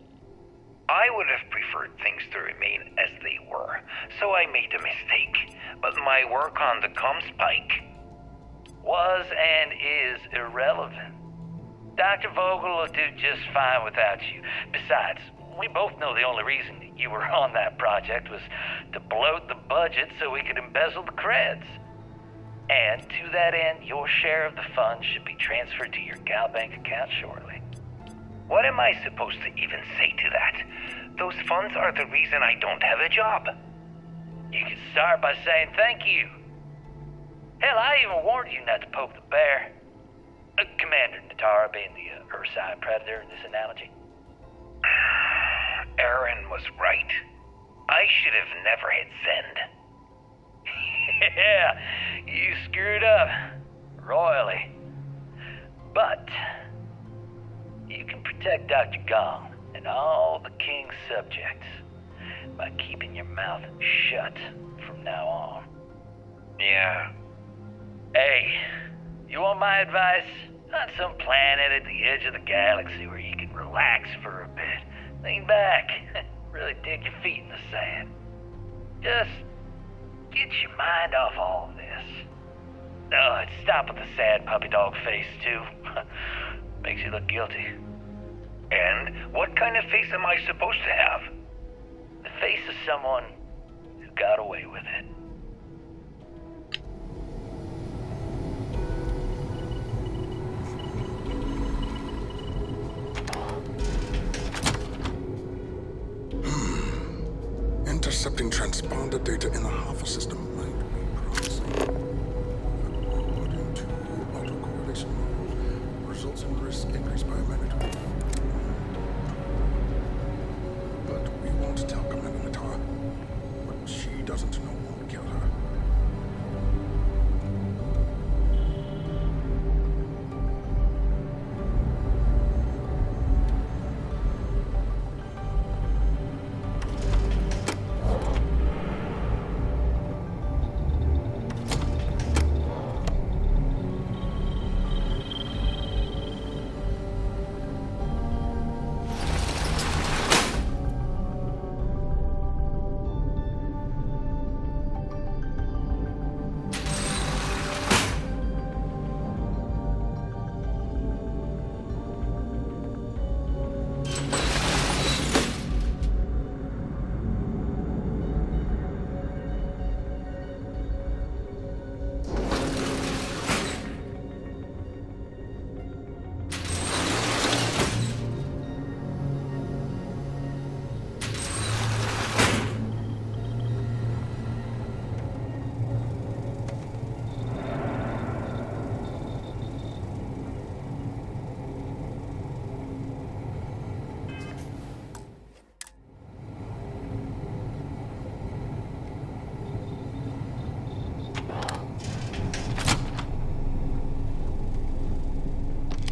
I would have preferred things to remain as they were, so I made a mistake. But my work on the comm spike Was and is irrelevant. Dr. Vogel will do just fine without you. Besides, we both know the only reason you were on that project was to bloat the budget so we could embezzle the creds. And to that end, your share of the funds should be transferred to your Gal Bank account shortly. What am I supposed to even say to that? Those funds are the reason I don't have a job. You could start by saying thank you. Hell, I even warned you not to poke the bear. Commander Natara being the Ursine Predator in this analogy. Aaron was right. I should have never hit send. Yeah, you screwed up. Royally. But you can protect Dr. Gong and all the King's subjects by keeping your mouth shut from now on. Yeah. Hey, you want my advice? On some planet at the edge of the galaxy where you can relax for a bit. Lean back. Really dig your feet in the sand. Just get your mind off all of this. Oh, stop with the sad puppy dog face, too. Makes you look guilty. And what kind of face am I supposed to have? The face of someone who got away with it. Intercepting transponder data in the Alpha system might be promising. According to autocorrelation models, results in risk increased by a magnitude. But we won't tell Commander Natara. What she doesn't know won't kill her.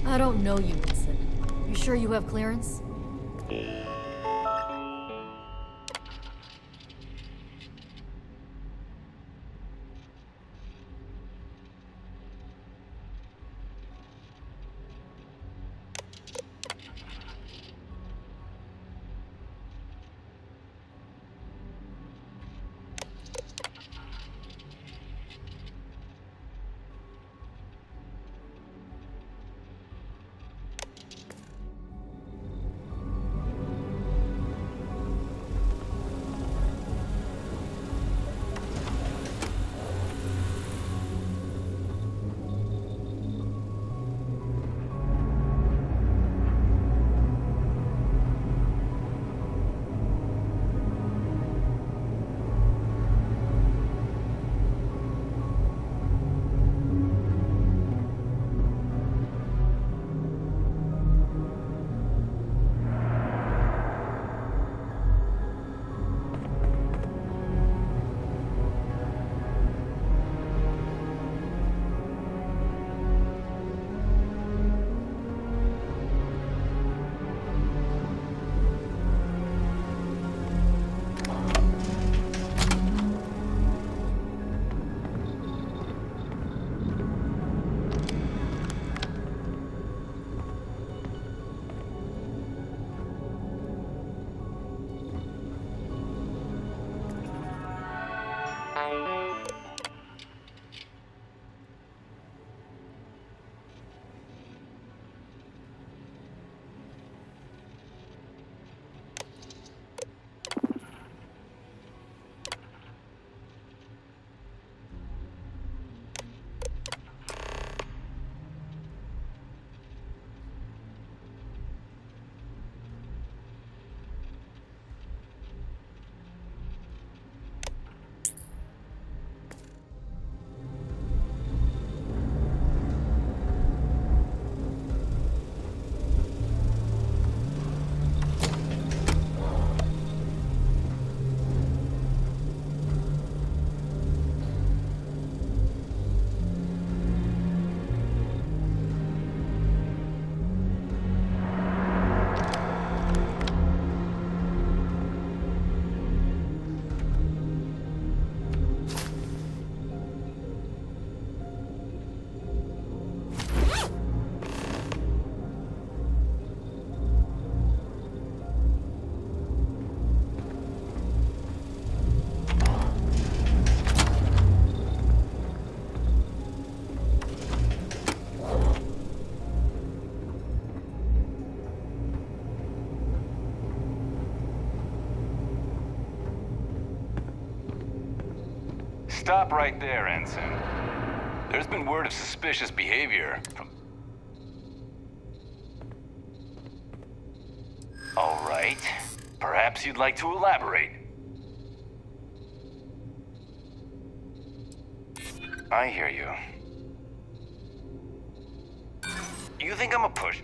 I don't know you, Wilson. You sure you have clearance? Stop right there, Ensign. There's been word of suspicious behavior from... All right. Perhaps you'd like to elaborate. I hear you. You think I'm a push?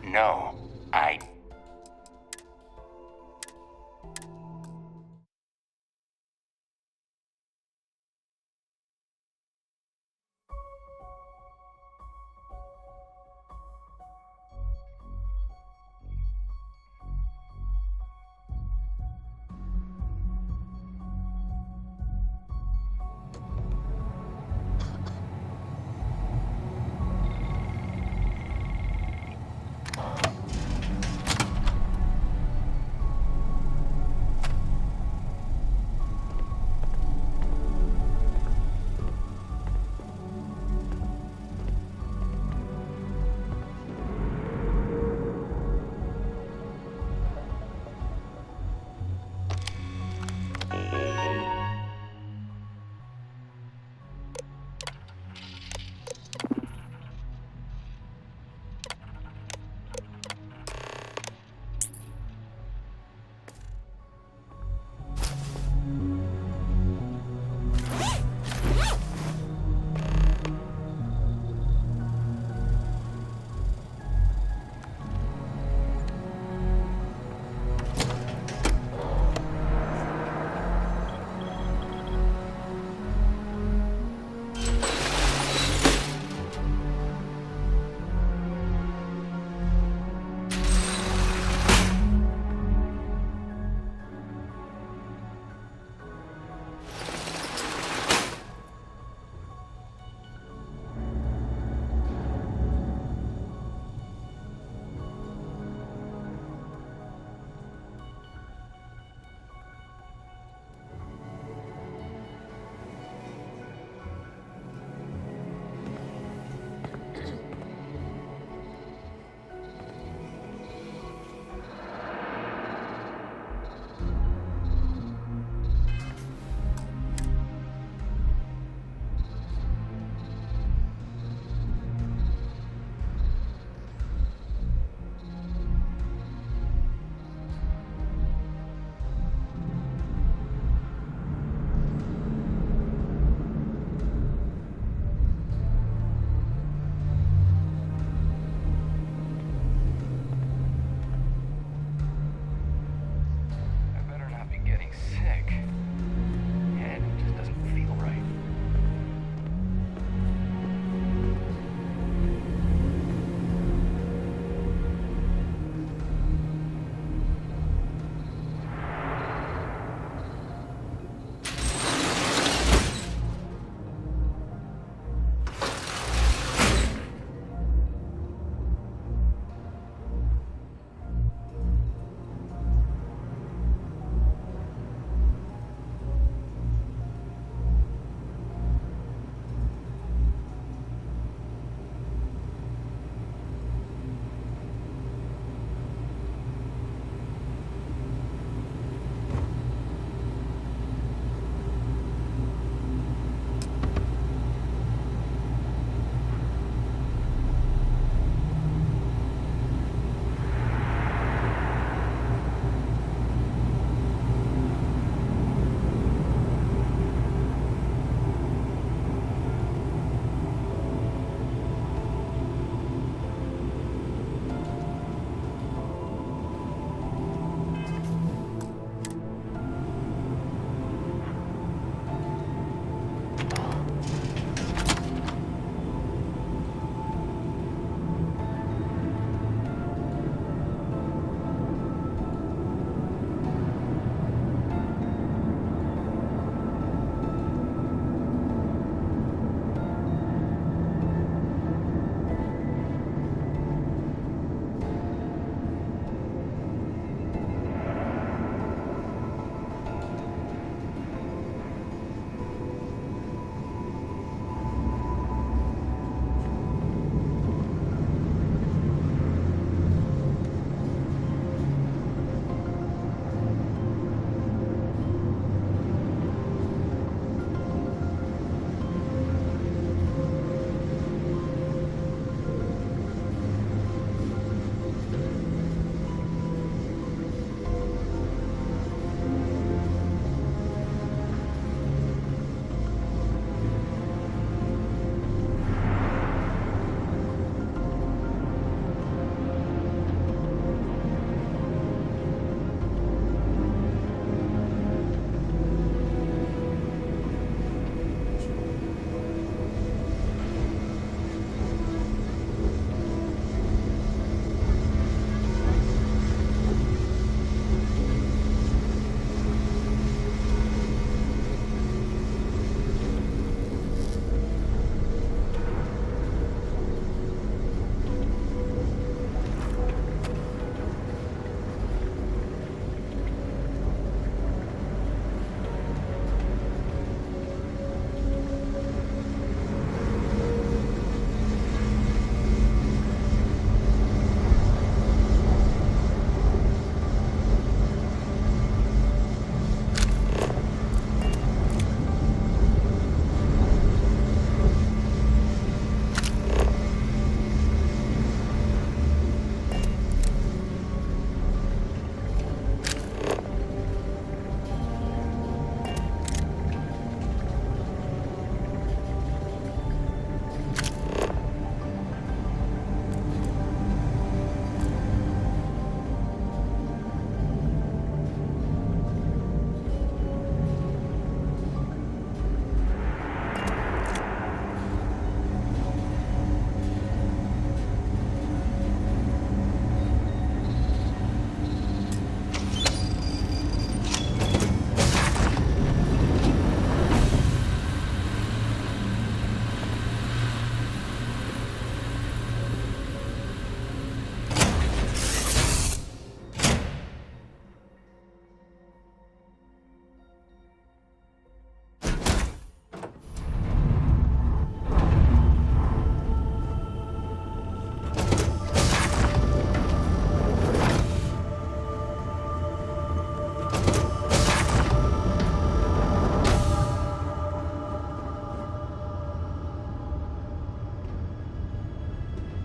No, I...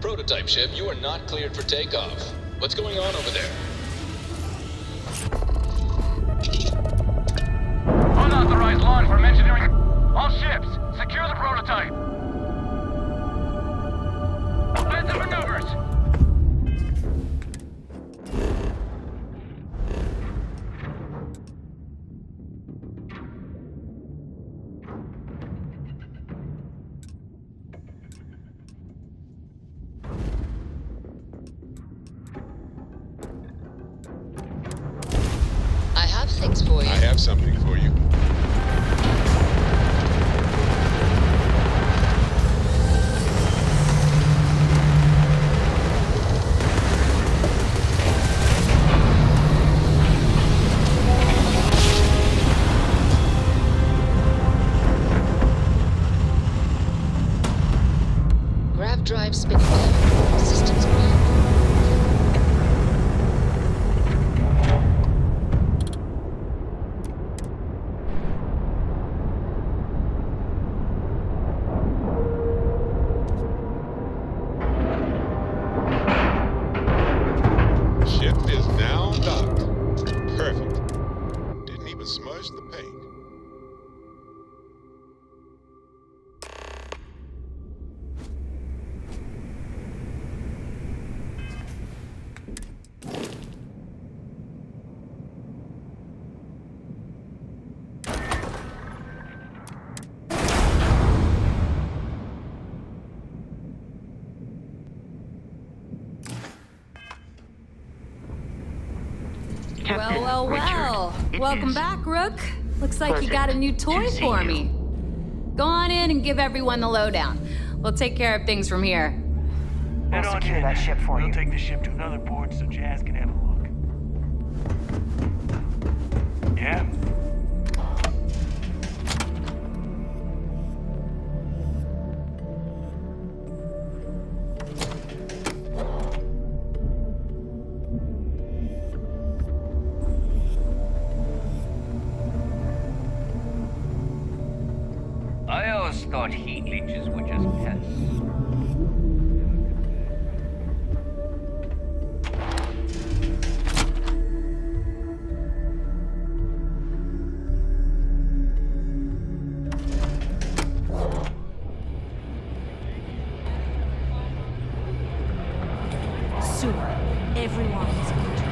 Prototype ship, you are not cleared for takeoff. What's going on over there? Unauthorized launch from engineering. All ships, secure the prototype. Offensive maneuvers. I have things for you. I have something for you. Grav drive spinning down. Systems green. Ship is now docked. Perfect. Didn't even smudge the paint. Well. Welcome back, Rook. Looks like you got a new toy for me. Go on in and give everyone the lowdown. We'll take care of things from here. Head on in. That ship for we'll take the ship to another port so Jazz can have a look. Yeah? I always thought heat leeches were just pests. Soon, everyone is going to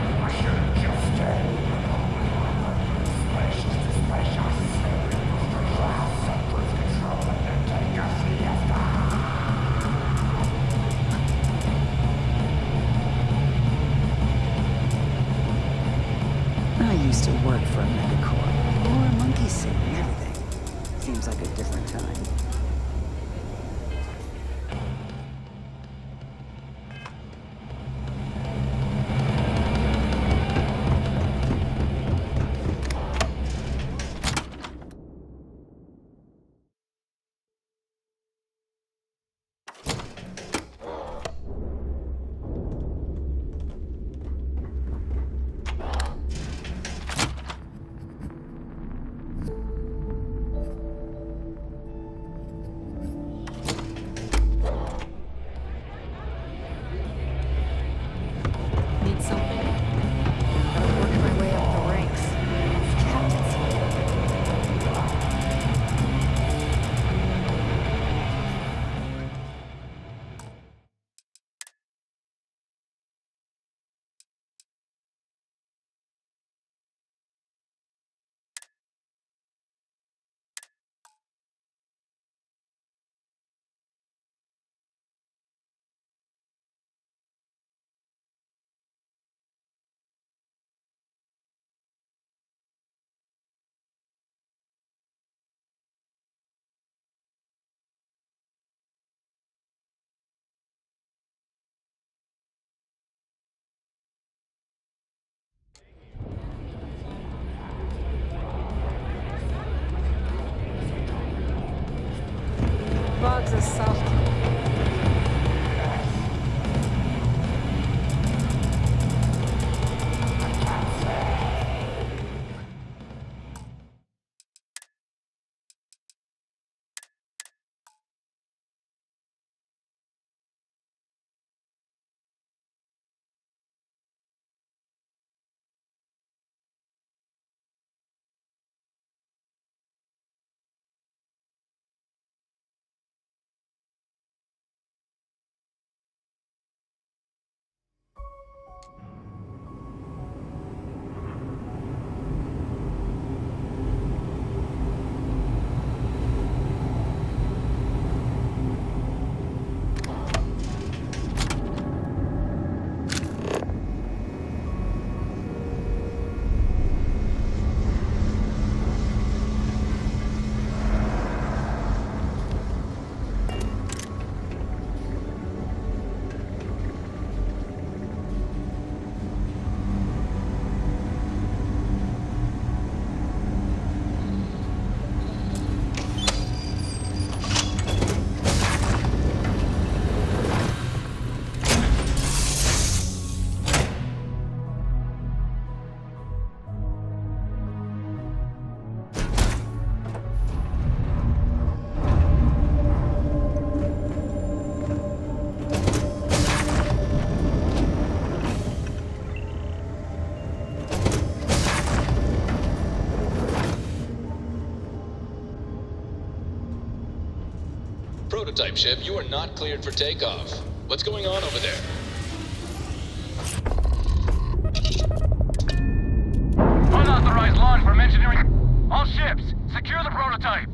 I used to work for a Medicorp. Or a monkey suit and everything. Seems like a different time. Bugs are soft. Prototype ship, you are not cleared for takeoff. What's going on over there? Unauthorized launch from engineering. All ships, secure the prototype.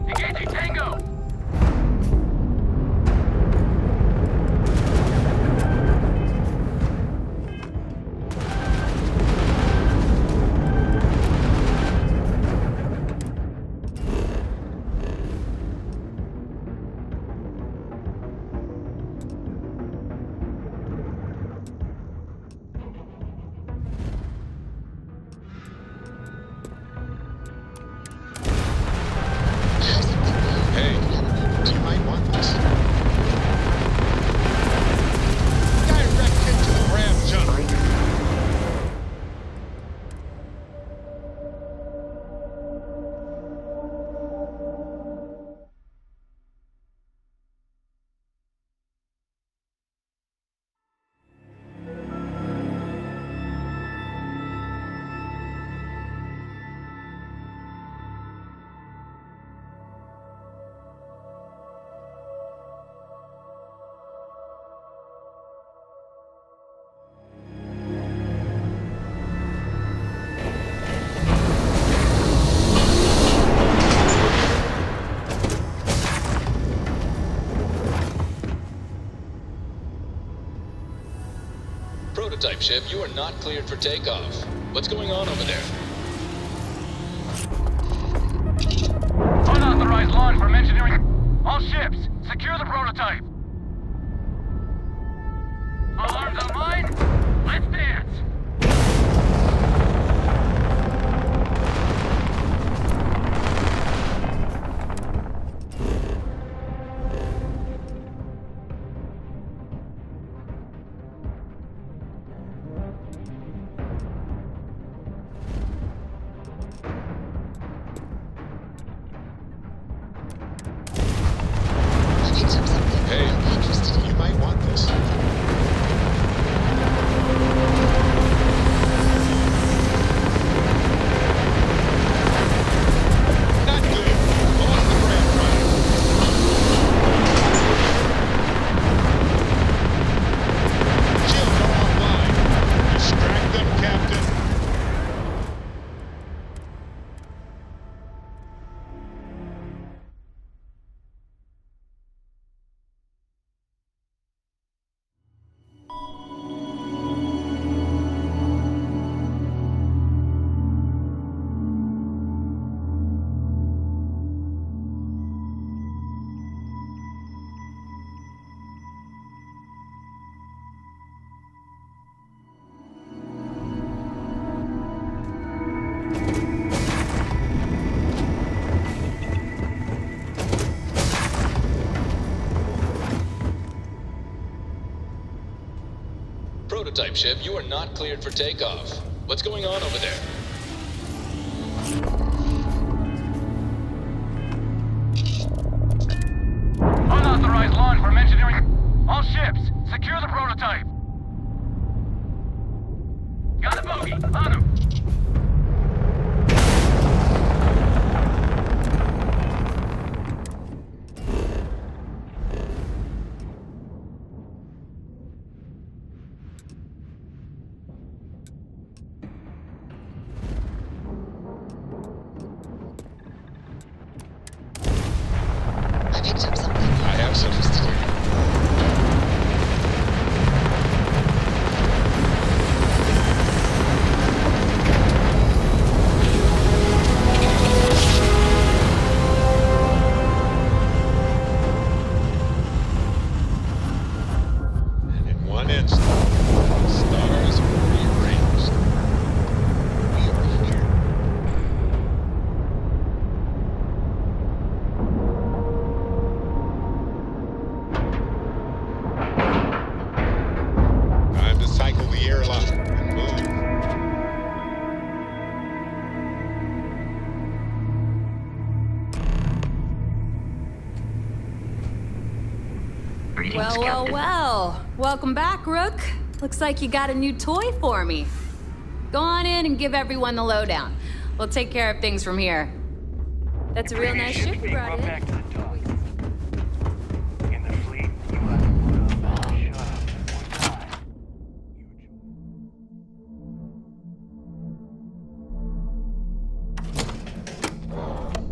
Engaging Tango. Prototype ship, you are not cleared for takeoff. What's going on over there? Unauthorized launch from engineering. All ships, secure the prototype. Alarms online? Let's dance! Hey, you might want this. Prototype ship, you are not cleared for takeoff. What's going on over there? Unauthorized launch from engineering. All ships, secure the prototype. Got a bogey, on him. Well. Welcome back, Rook. Looks like you got a new toy for me. Go on in and give everyone the lowdown. We'll take care of things from here. That's a real nice ship you brought in. Back to the dock. In the fleet, you either load up, shut up, or die.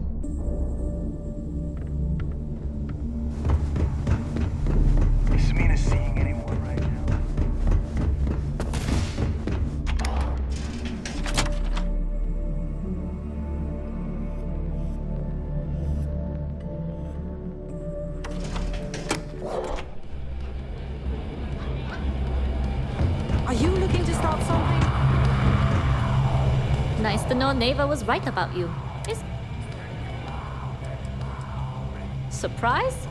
Is Samina seeing anyone right now? Are you looking to start something? Nice to know Neva was right about you. Surprise?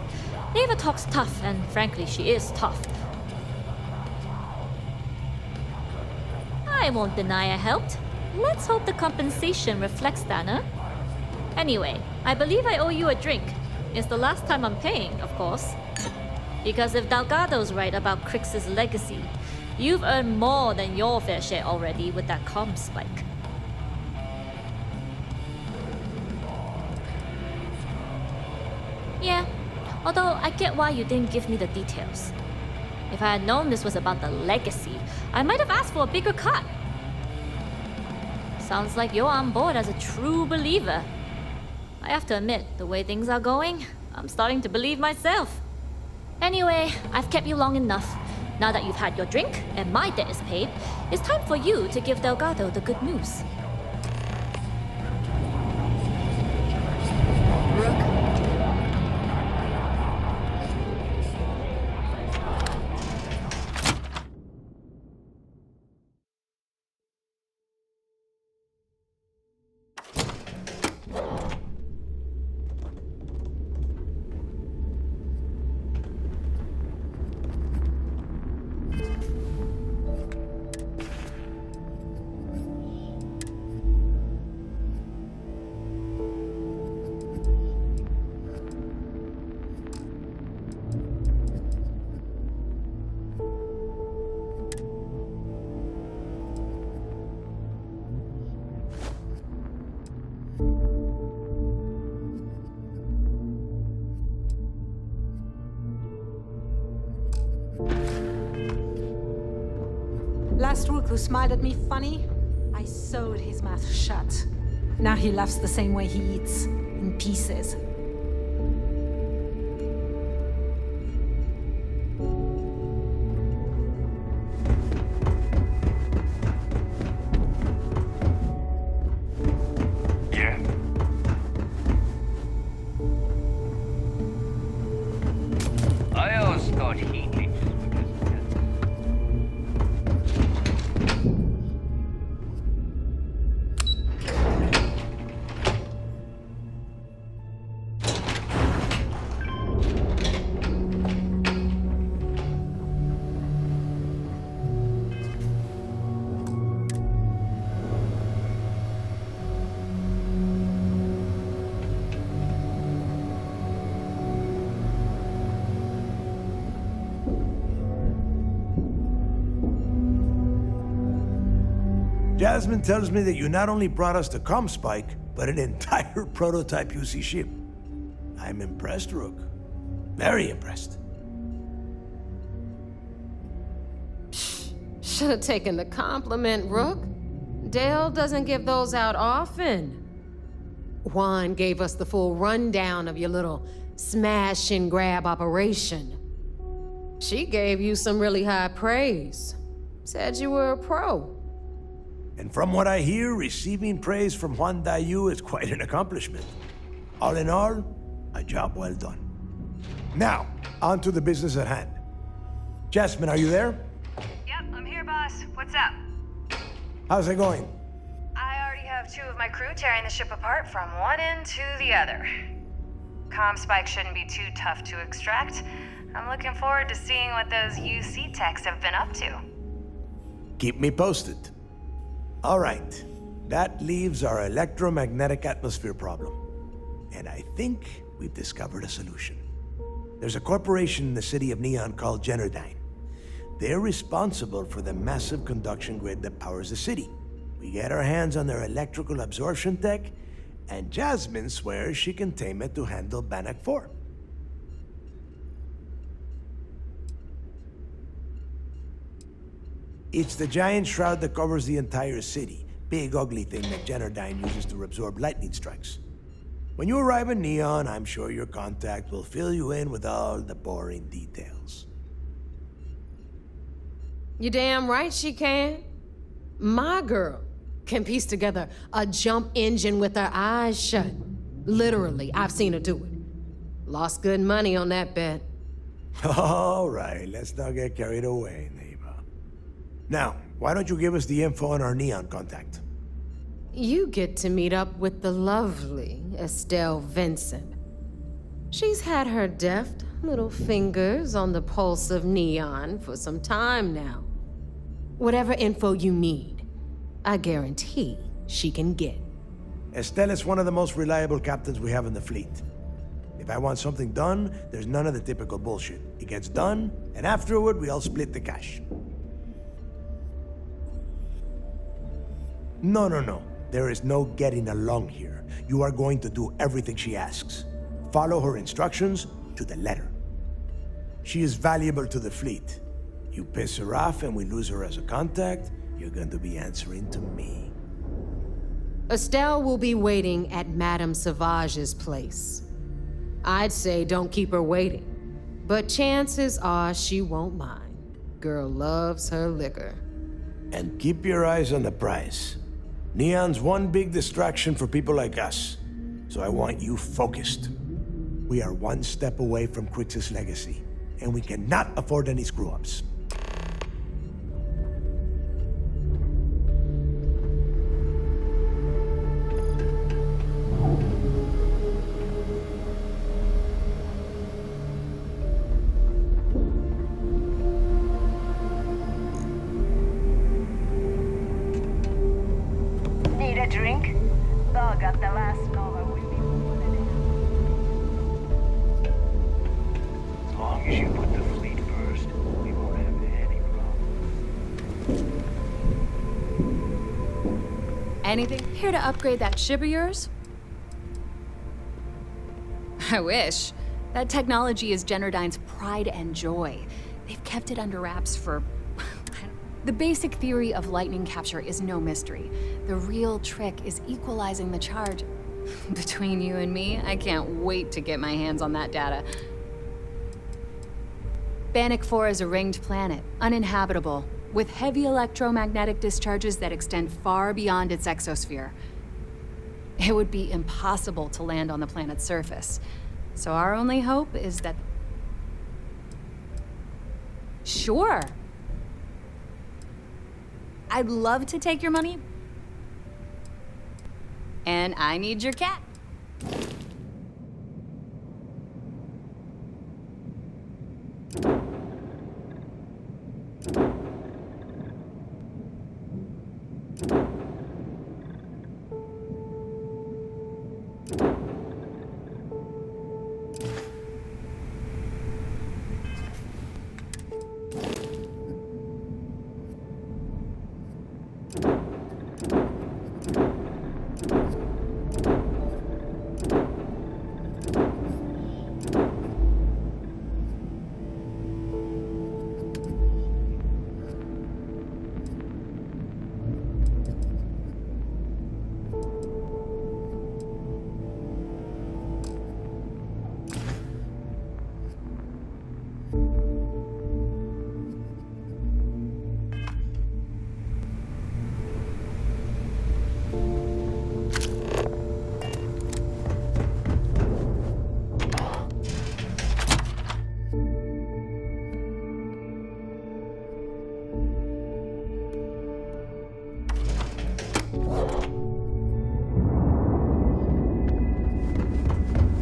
Neva talks tough, and frankly, she is tough. I won't deny I helped. Let's hope the compensation reflects that, huh? Anyway, I believe I owe you a drink. It's the last time I'm paying, of course. Because if Delgado's right about Crix's legacy, you've earned more than your fair share already with that comm spike. Yeah, although I get why you didn't give me the details. If I had known this was about the legacy, I might have asked for a bigger cut. Sounds like you're on board as a true believer. I have to admit, the way things are going, I'm starting to believe myself. Anyway, I've kept you long enough. Now that you've had your drink and my debt is paid, it's time for you to give Delgado the good news. Last Rook who smiled at me funny, I sewed his mouth shut. Now he laughs the same way he eats, in pieces. Yeah. I always thought heat leeches were just Jasmine tells me that you not only brought us the comm spike, but an entire prototype UC ship. I'm impressed, Rook. Very impressed. Should have taken the compliment, Rook. Dale doesn't give those out often. Juan gave us the full rundown of your little smash and grab operation. She gave you some really high praise. Said you were a pro. And from what I hear, receiving praise from Juan Dayu is quite an accomplishment. All in all, a job well done. Now, on to the business at hand. Jasmine, are you there? Yep, I'm here, boss. What's up? How's it going? I already have 2 of my crew tearing the ship apart from one end to the other. Comm spike shouldn't be too tough to extract. I'm looking forward to seeing what those UC techs have been up to. Keep me posted. All right, that leaves our electromagnetic atmosphere problem. And I think we've discovered a solution. There's a corporation in the city of Neon called Generdyne. They're responsible for the massive conduction grid that powers the city. We get our hands on their electrical absorption tech, And Jasmine swears she can tame it to handle Bannock 4. It's the giant shroud that covers the entire city. Big ugly thing that Generdyne uses to absorb lightning strikes. When you arrive in Neon, I'm sure your contact will fill you in with all the boring details. You damn right she can. My girl can piece together a jump engine with her eyes shut. Literally, I've seen her do it. Lost good money on that bet. All right, let's not get carried away, neighbor. Now, why don't you give us the info on our Neon contact? You get to meet up with the lovely Estelle Vincent. She's had her deft little fingers on the pulse of Neon for some time now. Whatever info you need, I guarantee she can get. Estelle is one of the most reliable captains we have in the fleet. If I want something done, there's none of the typical bullshit. It gets done, and afterward, we all split the cash. No. There is no getting along here. You are going to do everything she asks. Follow her instructions to the letter. She is valuable to the fleet. You piss her off and we lose her as a contact, you're going to be answering to me. Estelle will be waiting at Madame Sauvage's place. I'd say don't keep her waiting, but chances are she won't mind. Girl loves her liquor. And keep your eyes on the prize. Neon's one big distraction for people like us, so I want you focused. We are one step away from Crix's legacy, and we cannot afford any screw-ups. Need a drink? Dog got the last Nova will be As long as you put the fleet first, we won't have any problems. Anything here to upgrade that ship of yours? I wish. That technology is Generdyne's pride and joy. They've kept it under wraps for... The basic theory of lightning capture is no mystery. The real trick is equalizing the charge. Between you and me, I can't wait to get my hands on that data. Bannock 4 is a ringed planet, uninhabitable, with heavy electromagnetic discharges that extend far beyond its exosphere. It would be impossible to land on the planet's surface. So our only hope is that... Sure. I'd love to take your money. And I need your cat.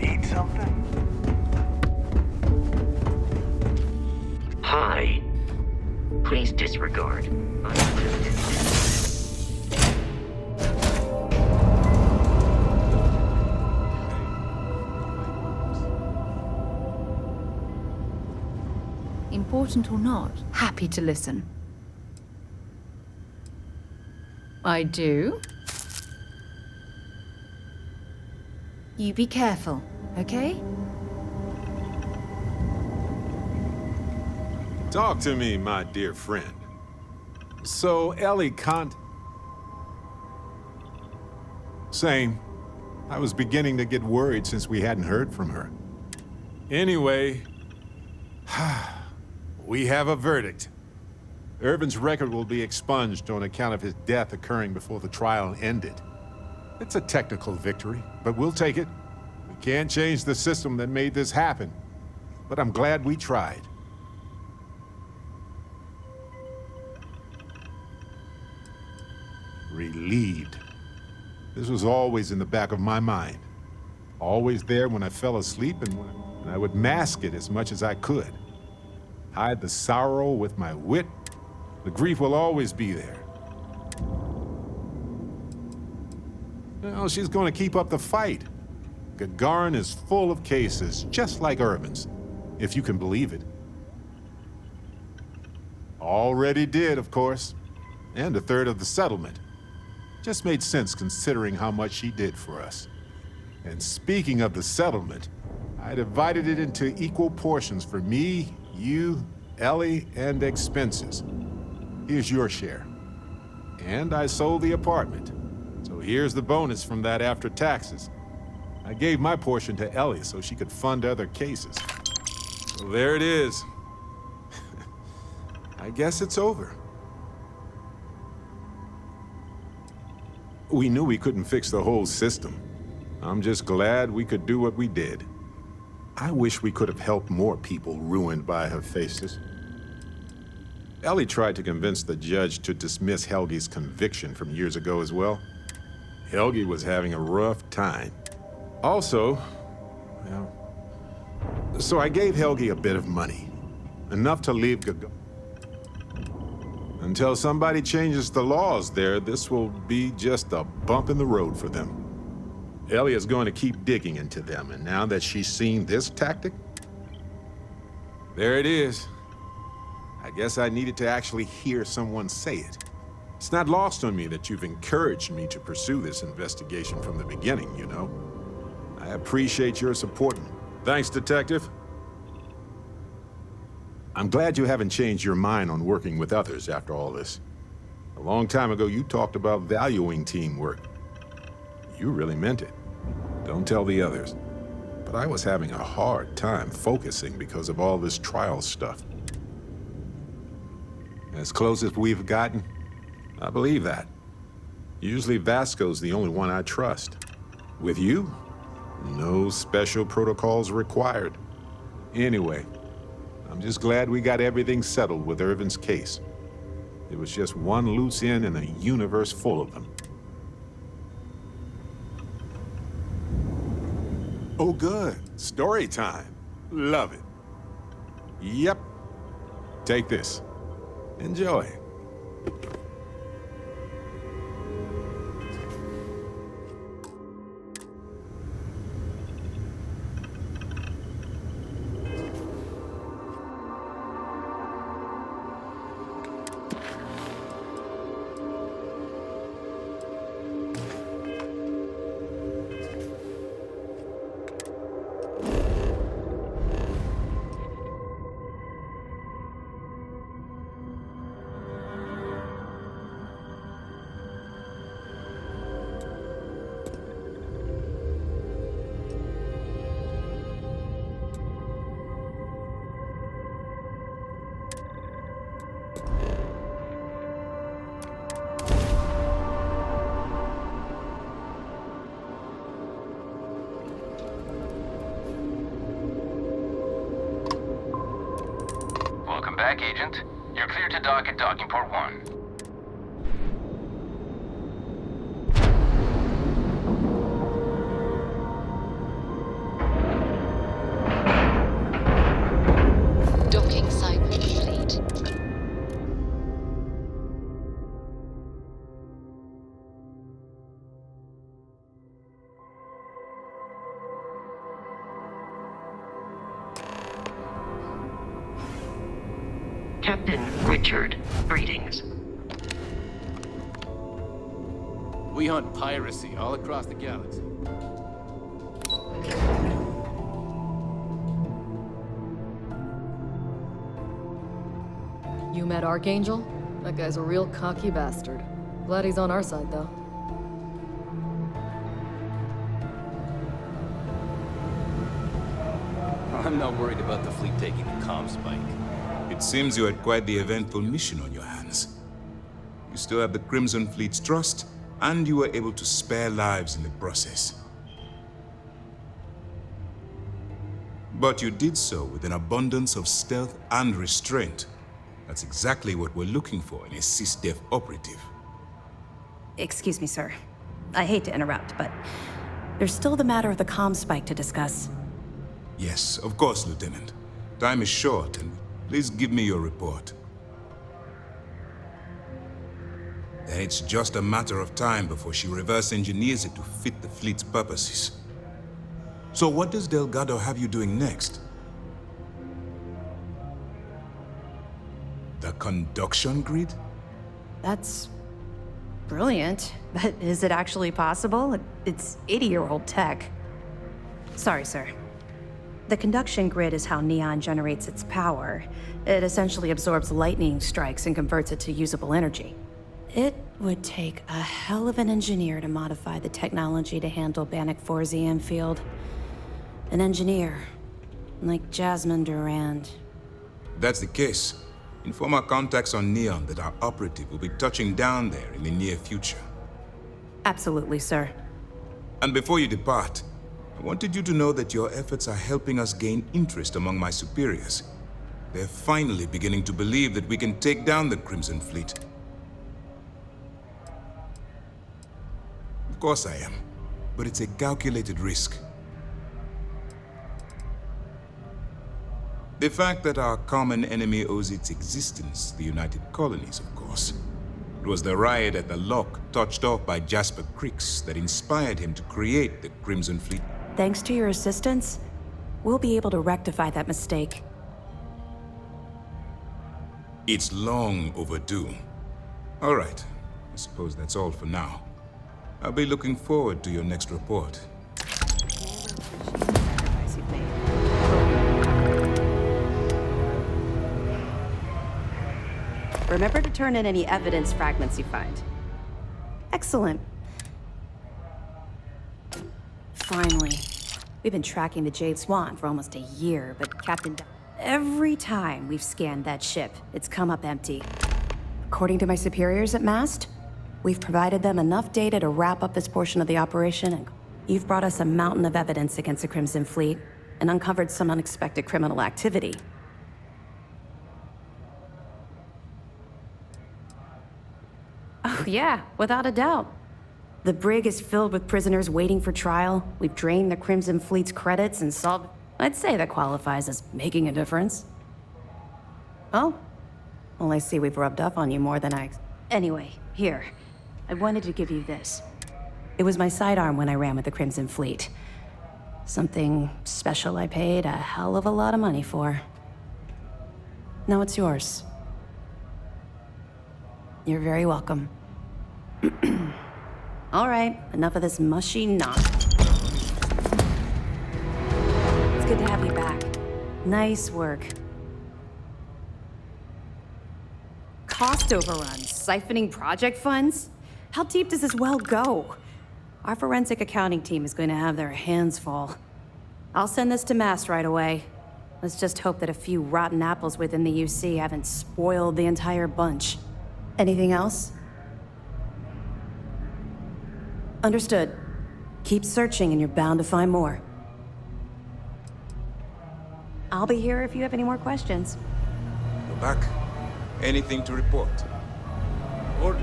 Need something? Hi. Please disregard. Important or not, happy to listen. I do? You be careful, okay? Talk to me, my dear friend. So, Ellie can't... Same. I was beginning to get worried since we hadn't heard from her. Anyway, we have a verdict. Irvin's record will be expunged on account of his death occurring before the trial ended. It's a technical victory, but we'll take it. We can't change the system that made this happen, but I'm glad we tried. Relieved. This was always in the back of my mind. Always there when I fell asleep, and I would mask it as much as I could. Hide the sorrow with my wit. The grief will always be there. Well, she's going to keep up the fight. Gagarin is full of cases, just like Irvin's, if you can believe it. Already did, of course, and a third of the settlement. Just made sense considering how much she did for us. And speaking of the settlement, I divided it into equal portions for me, you, Ellie, and expenses. Here's your share. And I sold the apartment. So here's the bonus from that after taxes. I gave my portion to Ellie so she could fund other cases. So there it is. I guess it's over. We knew we couldn't fix the whole system. I'm just glad we could do what we did. I wish we could have helped more people ruined by her faces. Ellie tried to convince the judge to dismiss Helgi's conviction from years ago as well. Helgi was having a rough time. Also, well, so I gave Helgi a bit of money. Enough to leave Until somebody changes the laws there, this will be just a bump in the road for them. Ellie is going to keep digging into them, and now that she's seen this tactic, there it is. I guess I needed to actually hear someone say it. It's not lost on me that you've encouraged me to pursue this investigation from the beginning, you know. I appreciate your support. Thanks, Detective. I'm glad you haven't changed your mind on working with others after all this. A long time ago, you talked about valuing teamwork. You really meant it. Don't tell the others. But I was having a hard time focusing because of all this trial stuff. As close as we've gotten, I believe that. Usually Vasco's the only one I trust. With you, no special protocols required. Anyway, I'm just glad we got everything settled with Irvin's case. It was just one loose end in a universe full of them. Oh, good. Story time. Love it. Yep. Take this. Enjoy. Welcome back, Agent. You're clear to dock at docking port 1. Docking cycle complete. Captain Richard, greetings. We hunt piracy all across the galaxy. You met Archangel? That guy's a real cocky bastard. Glad he's on our side, though. I'm not worried about the fleet taking the comm spike. It seems you had quite the eventful mission on your hands. You still have the Crimson Fleet's trust, and you were able to spare lives in the process. But you did so with an abundance of stealth and restraint. That's exactly what we're looking for in a SysDef operative. Excuse me, sir. I hate to interrupt, but there's still the matter of the comm spike to discuss. Yes, of course, Lieutenant. Time is short, and please give me your report. Then it's just a matter of time before she reverse engineers it to fit the fleet's purposes. So what does Delgado have you doing next? The conduction grid? That's brilliant, but is it actually possible? It's 80-year-old tech. Sorry, sir. The conduction grid is how Neon generates its power. It essentially absorbs lightning strikes and converts it to usable energy. It would take a hell of an engineer to modify the technology to handle Bannock 4's EM field. An engineer, like Jasmine Durand. If that's the case, inform our contacts on Neon that our operative will be touching down there in the near future. Absolutely, sir. And before you depart, I wanted you to know that your efforts are helping us gain interest among my superiors. They're finally beginning to believe that we can take down the Crimson Fleet. Of course I am, but it's a calculated risk. The fact that our common enemy owes its existence to the United Colonies, of course. It was the riot at the Lock, touched off by Jasper Cricks, that inspired him to create the Crimson Fleet. Thanks to your assistance, we'll be able to rectify that mistake. It's long overdue. All right, I suppose that's all for now. I'll be looking forward to your next report. Remember to turn in any evidence fragments you find. Excellent. Finally. We've been tracking the Jade Swan for almost a year, but Captain... Every time we've scanned that ship, it's come up empty. According to my superiors at Mast, we've provided them enough data to wrap up this portion of the operation, and you've brought us a mountain of evidence against the Crimson Fleet and uncovered some unexpected criminal activity. Oh, yeah, without a doubt. The brig is filled with prisoners waiting for trial. We've drained the Crimson Fleet's credits and solved... I'd say that qualifies as making a difference. Oh? Well, I see we've rubbed off on you more than I... Anyway, here. I wanted to give you this. It was my sidearm when I ran with the Crimson Fleet. Something special I paid a hell of a lot of money for. Now it's yours. You're very welcome. All right, enough of this mushy nonsense. It's good to have you back. Nice work. Cost overruns, siphoning project funds? How deep does this well go? Our forensic accounting team is going to have their hands full. I'll send this to Mast right away. Let's just hope that a few rotten apples within the UC haven't spoiled the entire bunch. Anything else? Understood. Keep searching and you're bound to find more. I'll be here if you have any more questions. Go back. Anything to report? Order.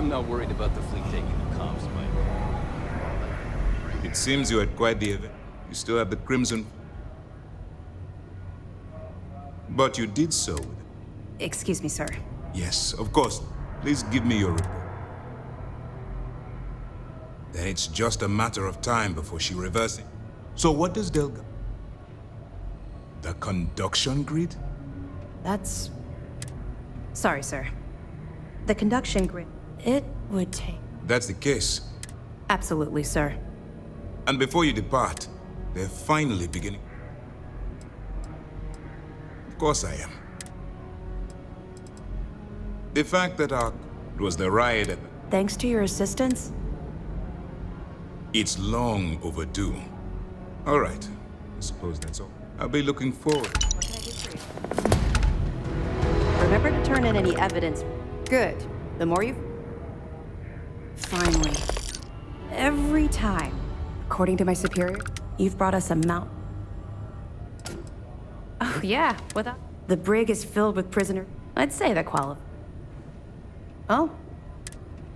I'm not worried about the fleet taking the comm spike. It seems you had quite the event. You still have the Crimson. But you did so with it. Excuse me, sir. Yes, of course. Please give me your report. Then it's just a matter of time before she reverses. So what does Delga? The conduction grid? That's... Sorry, sir. The conduction grid. It would take... That's the case. Absolutely, sir. And before you depart, they're finally beginning. Of course I am. The fact that it was the riot at... Thanks to your assistance? It's long overdue. All right. I suppose that's all. I'll be looking forward. What can I do for you? Remember to turn in any evidence. Good. The more you... Finally. Every time, according to my superior, you've brought us a mount. Oh, yeah. Without... The brig is filled with prisoners. I'd say that qualifies. Oh.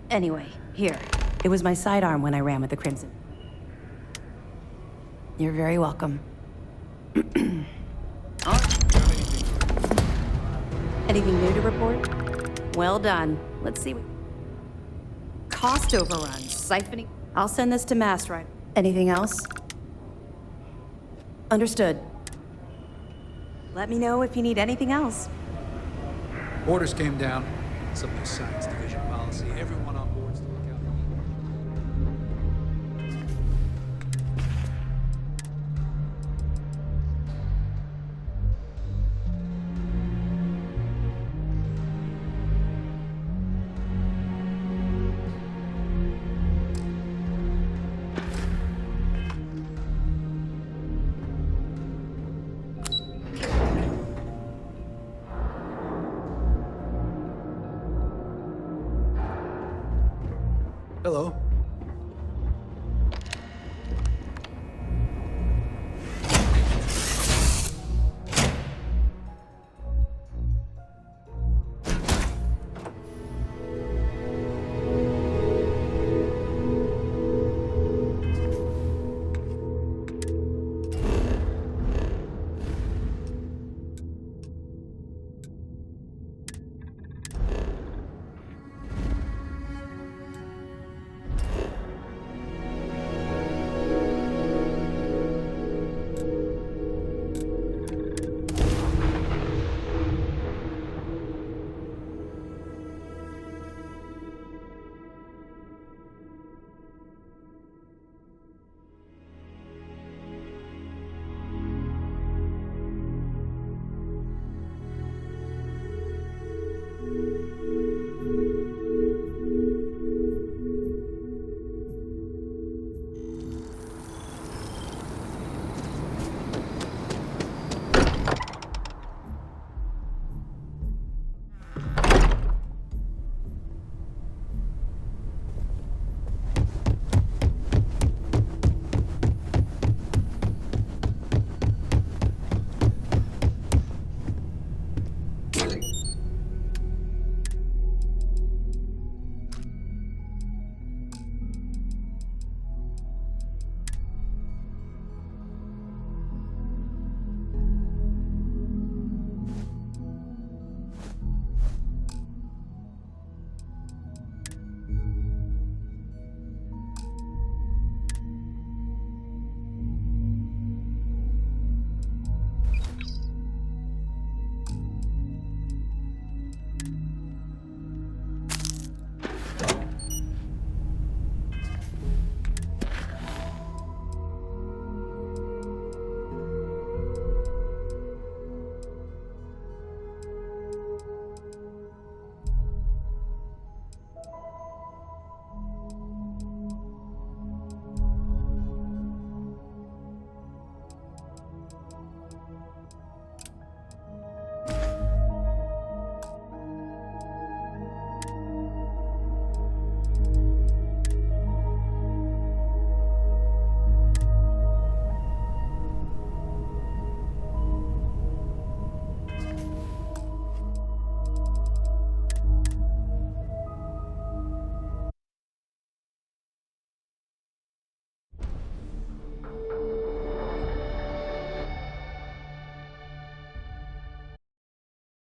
Anyway, here. It was my sidearm when I ran with the Crimson. You're very welcome. Anything new to report? Well done. Let's see. Cost overruns, siphoning. I'll send this to Mast right. Anything else? Understood. Let me know if you need anything else. Orders came down. Some new science division policy. Everyone